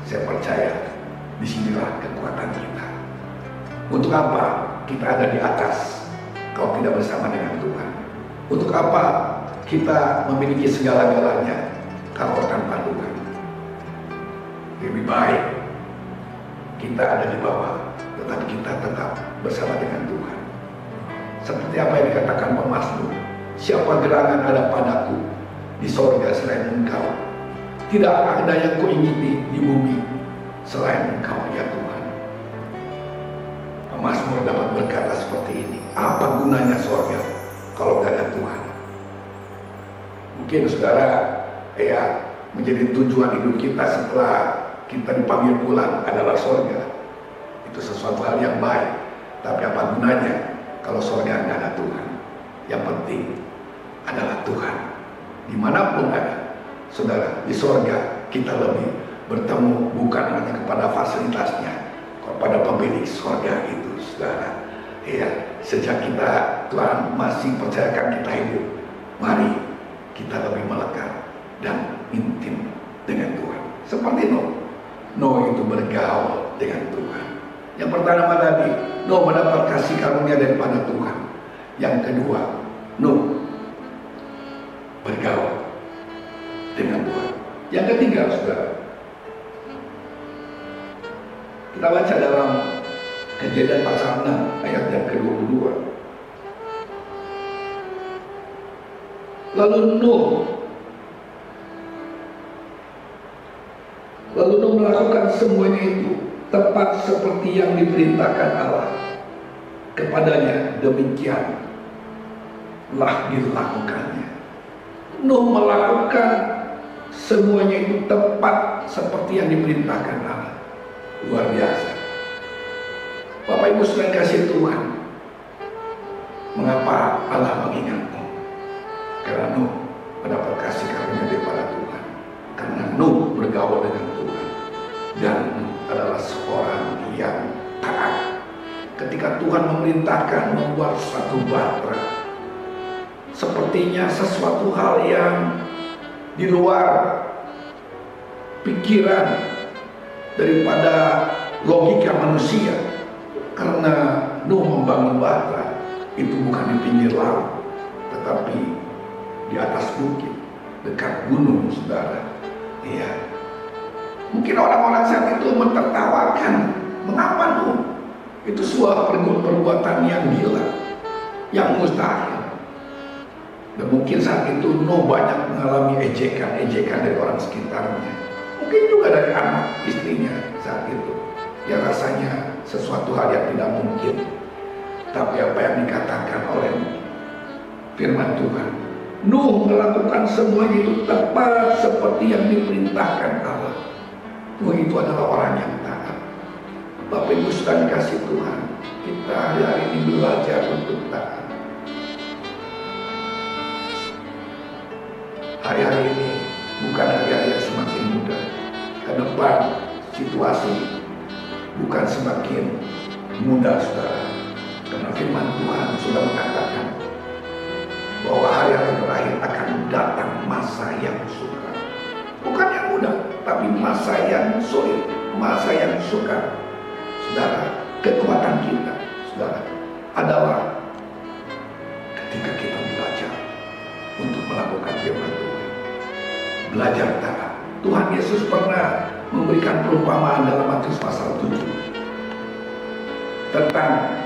Saya percaya disinilah kekuatan kita. Untuk apa kita ada di atas kalau tidak bersama dengan Tuhan? Untuk apa kita memiliki segala-galanya kalau tanpa Tuhan? Lebih baik kita ada di bawah, tetapi kita tetap bersama dengan Tuhan. Seperti apa yang dikatakan pemazmur, siapa gerangan ada padaku di sorga selain Engkau? Tidak ada yang kuingini di bumi selain Engkau, ya Tuhan. Pemazmur dapat berkata seperti ini, Apa gunanya surga kalau nggak ada Tuhan? Mungkin saudara menjadi tujuan hidup kita setelah kita dipanggil pulang adalah surga. Itu sesuatu hal yang baik. Tapi apa gunanya kalau surga nggak ada Tuhan? Yang penting adalah Tuhan. Dimanapun ada, saudara, di surga kita lebih bertemu bukan hanya kepada fasilitasnya, kepada pemilik surga itu, saudara. Sejak Tuhan masih percayakan kita hidup, mari kita lebih melekat dan intim dengan Tuhan. Seperti Nuh itu bergaul dengan Tuhan. Yang pertama tadi, Nuh mendapat kasih karunia daripada Tuhan. Yang kedua, Nuh bergaul dengan Tuhan. Yang ketiga, saudara, kita baca dalam Kejadian pasal 6 ayat yang ke-22. Lalu Nuh melakukan semuanya itu tepat seperti yang diperintahkan Allah kepadanya, demikianlah dilakukannya. Nuh melakukan semuanya itu tepat seperti yang diperintahkan Allah. Luar biasa. Bapak Ibu sekalian kasih Tuhan, mengapa Allah mengingatmu? Karena Nuh mendapat kasih karunia daripada Tuhan. Karena Nuh bergaul dengan Tuhan, dan Nuh adalah seorang yang taat. Ketika Tuhan memerintahkan membuat satu batra, sepertinya sesuatu hal yang di luar pikiran daripada logika manusia. Karena Nuh membangun batra itu bukan di pinggir laut, tetapi di atas bukit dekat gunung, saudara. Mungkin orang-orang saat itu mentertawakan, mengapa Nuh? Itu sebuah perbuatan yang gila, yang mustahil. Dan mungkin saat itu Nuh banyak mengalami ejekan dari orang sekitarnya. Mungkin juga dari anak istrinya saat itu, yang rasanya sesuatu hal yang tidak mungkin. Tapi apa yang dikatakan oleh firman Tuhan, Nuh melakukan semuanya itu tepat seperti yang diperintahkan Allah. Nuh itu adalah orang yang taat. Bapak Ibu sekalian kasih Tuhan, kita hari ini belajar untuk taat. Hari-hari ini bukan hari-hari yang semakin mudah. Ke depan situasi bukan semakin mudah, saudara. Karena firman Tuhan sudah mengatakan bahwa hari-hari terakhir akan datang masa yang sukar. Bukan yang mudah, tapi masa yang sulit, masa yang sukar. Saudara, kekuatan kita, saudara, adalah ketika kita belajar untuk melakukan firman Tuhan. Belajar taat. Tuhan Yesus pernah memberikan perumpamaan dalam Matius pasal 7 tentang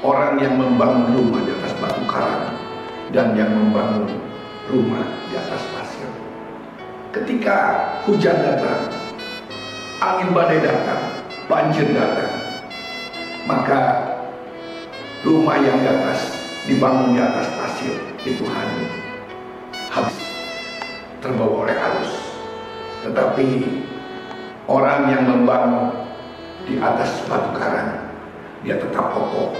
orang yang membangun rumah di atas batu karang dan yang membangun rumah di atas pasir. Ketika hujan datang, angin badai datang, banjir datang, maka rumah yang di atas dibangun di atas pasir itu hanyut, habis, terbawa oleh arus. Tetapi orang yang membangun di atas batu karang, dia tetap kokoh,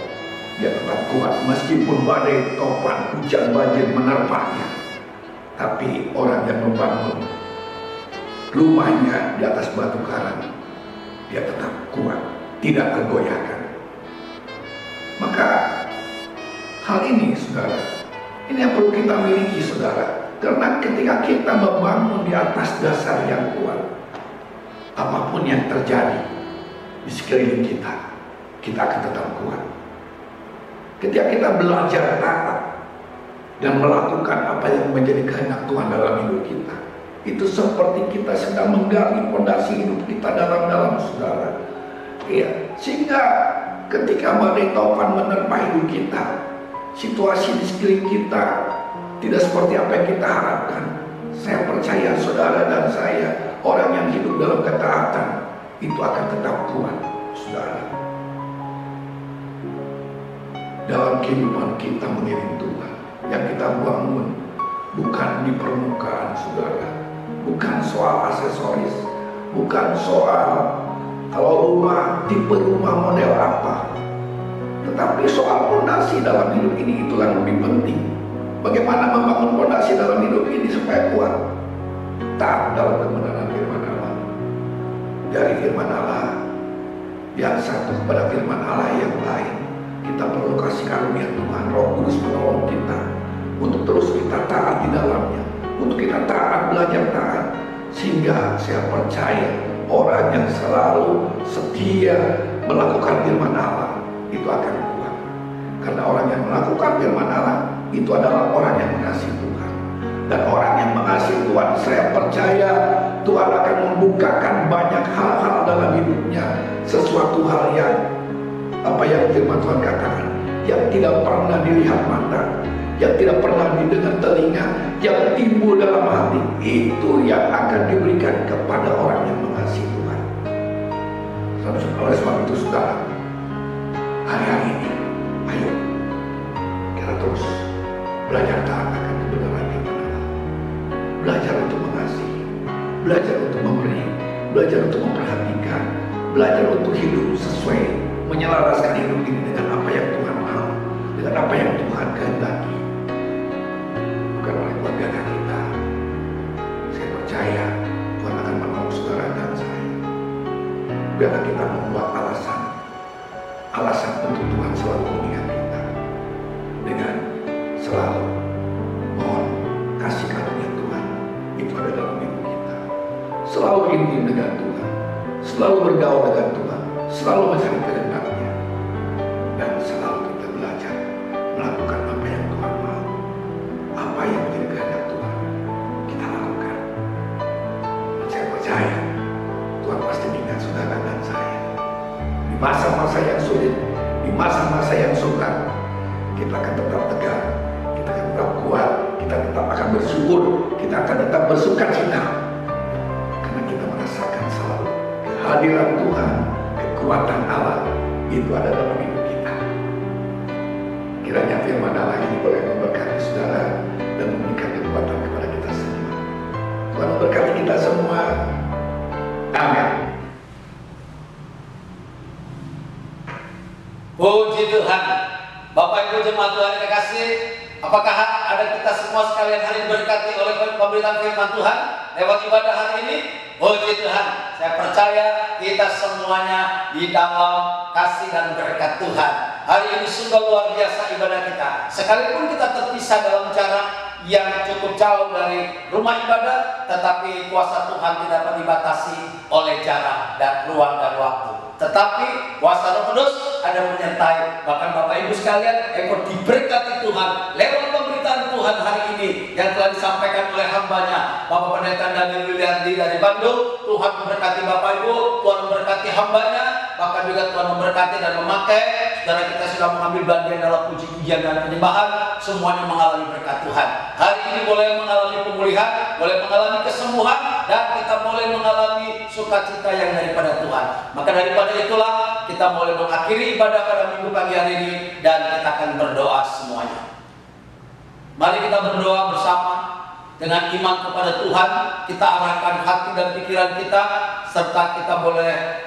dia tetap kuat meskipun badai, topan, hujan, banjir menerpanya. Tapi orang yang membangun rumahnya di atas batu karang, dia tetap kuat, tidak tergoyahkan. Maka hal ini, saudara, ini yang perlu kita miliki, saudara. Karena ketika kita membangun di atas dasar yang kuat, apapun yang terjadi di sekeliling kita, kita akan tetap kuat. Ketika kita belajar taat dan melakukan apa yang menjadi kehendak Tuhan dalam hidup kita, itu seperti kita sedang menggali fondasi hidup kita dalam-dalam, saudara. Sehingga ketika badai topan menerpa hidup kita, situasi di sekeliling kita tidak seperti apa yang kita harapkan. Saya percaya saudara dan saya, orang yang hidup dalam ketaatan itu akan tetap kuat, saudara. dalam kehidupan kita mengiring Tuhan. Yang kita bangun bukan di permukaan, saudara. Bukan soal aksesoris, bukan soal kalau rumah, tipe rumah model apa, tetapi soal fondasi dalam hidup ini, itu yang lebih penting. Bagaimana membangun fondasi dalam hidup ini supaya kuat? Taat dalam kebenaran firman Allah. Dari firman Allah yang satu kepada firman Allah yang lain, kita perlu kasih karunia Tuhan, Roh Kudus menolong kita untuk terus kita taat di dalamnya, untuk kita taat, belajar taat, sehingga saya percaya orang yang selalu setia melakukan firman Allah itu akan kuat. Karena orang yang melakukan firman Allah itu adalah orang yang mengasihi Tuhan. Dan orang yang mengasihi Tuhan, saya percaya Tuhan akan membukakan banyak hal-hal dalam hidupnya. Sesuatu hal yang firman Tuhan katakan, yang tidak pernah dilihat mata, yang tidak pernah didengar telinga, yang timbul dalam hati, itu yang akan diberikan kepada orang yang mengasihi Tuhan. Oleh sebab itu, saudara, hari-hari ini, ayo kita terus belajar taat akan kebenaran firman Allah, belajar untuk mengasihi, belajar untuk memberi, belajar untuk memperhatikan, belajar untuk hidup sesuai, menyelaraskan hidup ini dengan apa yang Tuhan mau, dengan apa yang Tuhan kehendaki. Bukan oleh keluarga kita. Saya percaya Tuhan akan menolong saudara dan saya. Biarlah kita membuat alasan untuk Tuhan selalu mengingat kita, dengan selalu mohon kasih karunia Tuhan itu ada dalam hidup kita. Selalu intim dengan Tuhan, selalu bergaul dengan Tuhan, selalu mencari kehendaknya, dan selalu kita belajar melakukan apa yang Tuhan mau, apa yang menjadi kehendak Tuhan kita lakukan. Dan saya percaya Tuhan pasti mengingat saudara dan saya. Di masa-masa yang sulit, di masa-masa yang sukar, kita akan tetap tegar, kita akan tetap kuat, kita tetap akan bersyukur, kita akan tetap bersukacita, karena kita merasakan selalu kehadiran Tuhan, kekuatan Allah itu ada dalam hidup kita. Kiranya firman Allah ini boleh memberkati saudara dan memberikan kekuatan kepada kita semua. Tuhan memberkati kita semua. Amin. Puji Tuhan. Bapak Ibu jemaat Tuhan yang terkasih, apakah ada kita semua sekalian hari ini diberkati oleh pemberitaan firman Tuhan lewat ibadah hari ini? Puji Tuhan. Saya percaya kita semuanya di dalam kasih dan berkat Tuhan. Hari ini sungguh luar biasa ibadah kita. Sekalipun kita terpisah dalam jarak yang cukup jauh dari rumah ibadah, tetapi kuasa Tuhan tidak dapat dibatasi oleh jarak dan ruang dan waktu. Tetapi kuasa Roh Kudus ada menyertai. Bahkan Bapak Ibu sekalian, ekor diberkati Tuhan lewat pemberitaan Tuhan hari ini yang telah disampaikan oleh hambanya Bapak Pendeta Daniel Wiliardi dari Bandung. Tuhan memberkati Bapak Ibu, Tuhan memberkati hambanya, bahkan juga Tuhan memberkati dan memakai saudara kita sudah mengambil bagian dalam puji-pujian dan penyembahan, semuanya mengalami berkat Tuhan. Hari ini boleh mengalami pemulihan, boleh mengalami kesembuhan, dan kita boleh mengalami sukacita yang daripada Tuhan. Maka daripada itulah kita boleh mengakhiri ibadah pada minggu pagi hari ini, dan kita akan berdoa semuanya. Mari kita berdoa bersama dengan iman kepada Tuhan. Kita arahkan hati dan pikiran kita, serta kita boleh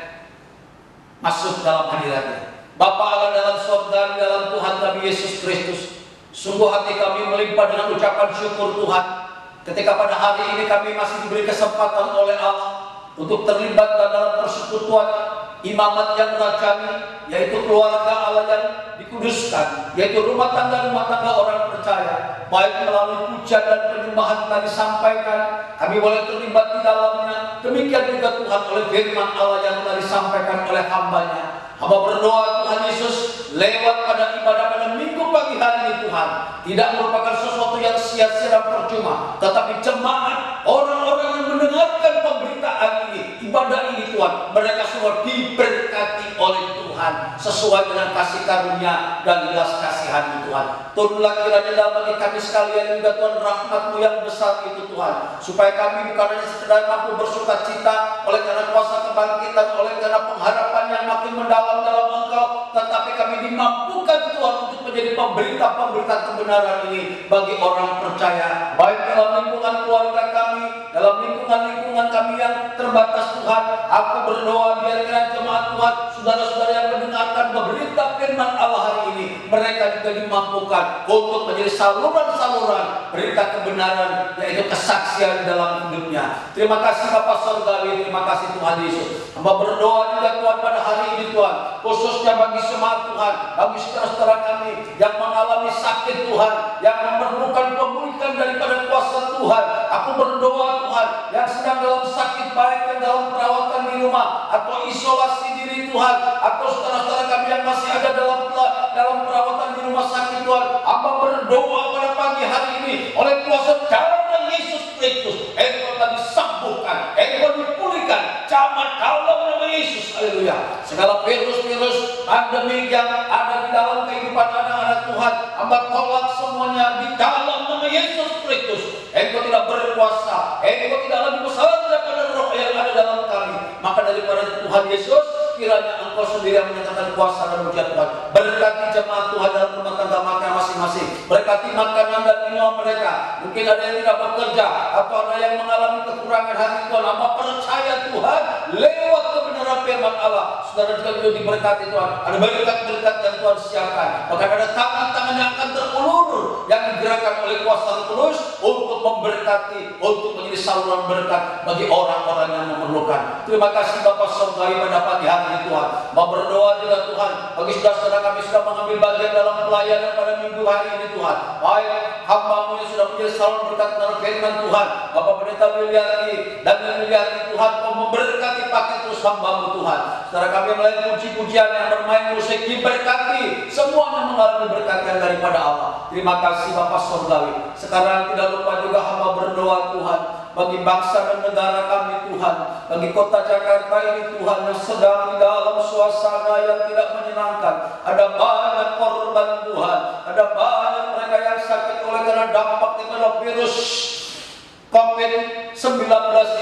masuk dalam hadirat-Nya. Bapa Allah dalam surga, di dalam Tuhan kami Yesus Kristus, sungguh hati kami melimpah dengan ucapan syukur Tuhan, ketika pada hari ini kami masih diberi kesempatan oleh Allah untuk terlibat dalam persekutuan imamat yang rajani, yaitu keluarga Allah yang dikuduskan, yaitu rumah tangga orang percaya. Baik melalui pujian dan penyembahan tadi disampaikan, kami boleh terlibat di dalamnya. Demikian juga Tuhan oleh firman Allah yang telah disampaikan oleh hambanya. Hamba berdoa Tuhan Yesus, lewat pada ibadah pada minggu pagi hari ini Tuhan, tidak merupakan sesuatu yang sia-sia dan percuma, tetapi jemaat, orang-orang yang mendengarkan pemberitaan ini, ibadah ini Tuhan, mereka semua diberkati oleh Tuhan sesuai dengan kasih karunia dan belas kasihan-Mu Tuhan. Turunlah kiranya dalam bagi kami sekalian juga Tuhan rahmat-Mu yang besar itu Tuhan, supaya kami bukan hanya sekedar mampu bersukacita oleh karena kuasa kebangkitan, oleh karena pengharapan yang makin mendalam dalam Engkau, tetapi kami dimampukan Tuhan untuk memberitakan kebenaran ini bagi orang percaya, baik dalam lingkungan keluarga kami, dalam lingkungan kami yang terbatas Tuhan. Aku berdoa biarkan jemaat Tuhan, saudara-saudara yang mendengarkan berita firman Allah hari ini, mereka juga dimampukan untuk menjadi saluran-saluran berita kebenaran, yaitu kesaksian dalam hidupnya. Terima kasih Bapa Surgawi, terima kasih Tuhan Yesus. Hamba berdoa juga Tuhan pada hari ini Tuhan, khususnya bagi jemaat Tuhan, bagi saudara-saudara kami yang mengalami sakit Tuhan, yang memerlukan pemulihan daripada kuasa Tuhan. Aku berdoa Tuhan, yang sedang dalam sakit, baik yang dalam perawatan di rumah atau isolasi diri Tuhan, atau saudara-saudara kami yang masih ada dalam perawatan di rumah sakit Tuhan, hamba berdoa pada pagi hari ini, oleh kuasa darah Yesus Kristus, engkau telah disembuhkan, engkau dipulihkan, camat dalam nama Yesus. Haleluya. Segala virus-virus pandemi yang ada di dalam kehidupan anak-anak Tuhan, hamba tolak semuanya di dalam nama Yesus Kristus. Engkau tidak berkuasa, engkau tidak lebih besar daripada roh yang ada dalam kami. Maka daripada Tuhan Yesus, kiranya engkau sendiri yang menyatakan kuasa dan mujizat Tuhan. Berkati jemaat Tuhan dalam rumah tangga mereka masing-masing. Berkati makanan dan minuman mereka. Mungkin ada yang tidak bekerja, atau ada yang mengalami kekurangan hati Tuhan. Hamba percaya Tuhan, lewat kebenaran firman Allah, saudara juga diberkati Tuhan. Ada berkat-berkat yang Tuhan siapkan. Bahkan ada tangan-tangan yang akan terulur, yang digerakkan oleh kuasa Roh Kudus untuk memberkati, untuk menjadi saluran berkat bagi orang-orang yang memerlukan. Terima kasih Bapak Surgawi pada pagi hari ini Tuhan. Mau berdoa juga Tuhan bagi saudara-saudara kami sudah mengambil bagian dalam pelayanan pada minggu hari ini Tuhan. Baik hamba-Mu yang sudah menjadi saluran berkat dalam firman Tuhan, Bapak Pendeta Wiliarti dan Wiliarti Tuhan, Kau memberkati pakai terus hamba-Mu Tuhan. Saudara kami yang lain puji-pujian yang bermain musik diberkati, semuanya mengalami berkat yang daripada Allah. Terima kasih Bapak Surgawi. Sekarang tidak lupa juga hamba berdoa Tuhan bagi bangsa dan negara kami Tuhan, bagi kota Jakarta ini Tuhan yang sedang di dalam suasana yang tidak menyenangkan. Ada banyak korban Tuhan, ada banyak mereka yang sakit oleh karena dampak daripada virus COVID-19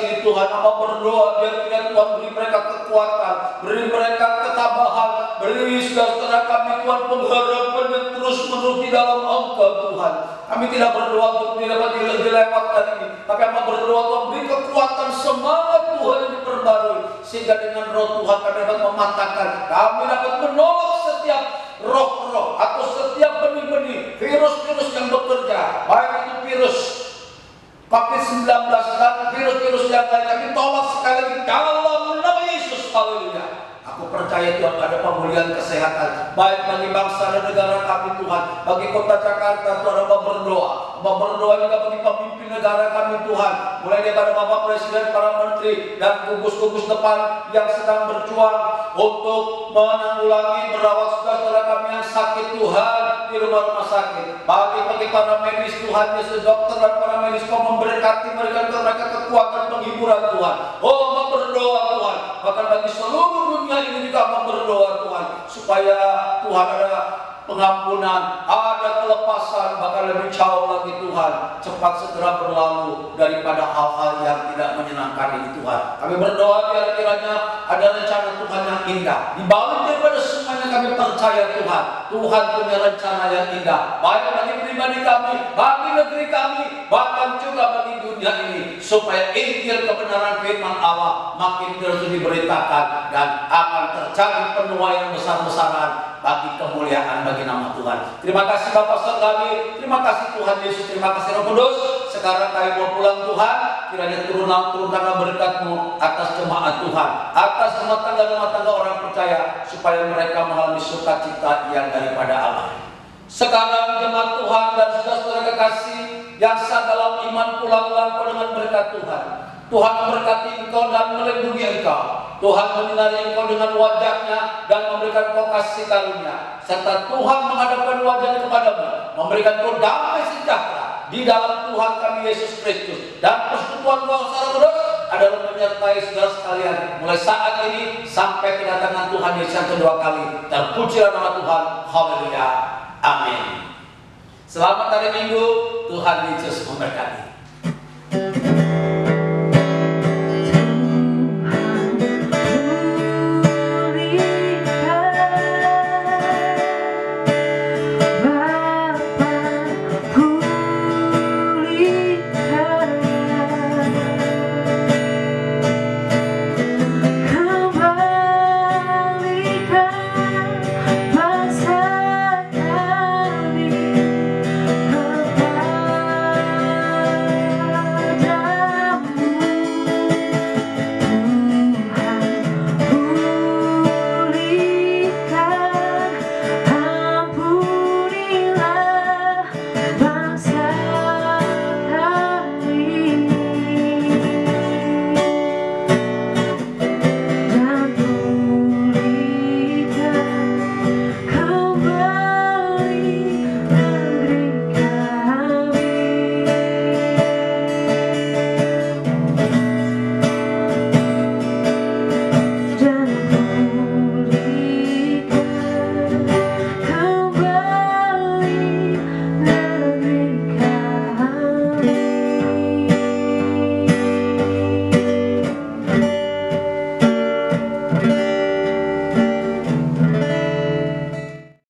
ini Tuhan. Hamba berdoa biar Tuhan beri mereka kekuatan, beri mereka ketabahan, beri saudara kami Tuhan pengharapan yang terus menerus di dalam Engkau Tuhan. Kami tidak berdoa untuk dilewatkan ini, tapi hamba berdoa Tuhan beri kekuatan, semangat Tuhan yang diperbarui, sehingga dengan roh Tuhan kami dapat mematahkan, kami dapat menolak setiap roh-roh atau setiap benih-benih virus-virus yang bekerja, baik itu virus COVID-19 dan virus-virus yang lain. Kami tolak sekali lagi dalam nama Yesus. Haleluya. Aku percaya Tuhan ada pemulihan kesehatan, baik bagi bangsa dan negara kami Tuhan, bagi kota Jakarta Tuhan. Hamba berdoa juga bagi pemimpin negara kami Tuhan, mulai daripada Bapak Presiden, para menteri dan gugus-gugus depan yang sedang berjuang untuk menanggulangi, merawat saudara kami yang sakit Tuhan di rumah-rumah sakit. Bagi para medis Tuhan, Yesus dokter dan para medis, Kau memberkati mereka kekuatan penghiburan Tuhan. Oh, hamba berdoa Tuhan, bahkan bagi seluruh dunia ini juga hamba berdoa Tuhan, supaya Tuhan ada pengampunan, ada kelepasan, bahkan lebih jauh lagi Tuhan, cepat segera berlalu daripada hal-hal yang tidak menyenangkan ini Tuhan. Kami berdoa biar kiranya ada rencana Tuhan yang indah, di balik daripada semuanya kami percaya Tuhan, Tuhan punya rencana yang indah, baik bagi pribadi kami, bagi negeri kami, bahkan juga bagi dunia ini, supaya Injil kebenaran firman Allah makin terus diberitakan dan akan terjadi penuaian besar-besaran bagi kemuliaan bagi nama Tuhan. Terima kasih Bapak Surgawi, terima kasih Tuhan Yesus, terima kasih Roh Kudus. Sekarang kami mau pulang Tuhan, kiranya turunkanlah berkat-Mu atas jemaat Tuhan, atas rumah tangga orang percaya, supaya mereka mengalami sukacita yang daripada Allah. Sekarang jemaat Tuhan dan saudara-saudara kekasih yang sah dalam iman, pulang-pulang dengan berkat Tuhan. Tuhan memberkati engkau dan melindungi engkau. Tuhan menyinari engkau dengan wajahnya dan memberikan engkau kasih karunia, serta Tuhan menghadapkan wajahnya kepadamu, memberikan engkau damai sejahtera di dalam Tuhan kami Yesus Kristus. Dan persekutuan Roh Kudus adalah menyertai saudara sekalian mulai saat ini sampai kedatangan Tuhan Yesus yang kedua kali. Terpujilah nama Tuhan. Haleluya. Amin. Selamat hari Minggu. Tuhan Yesus memberkati.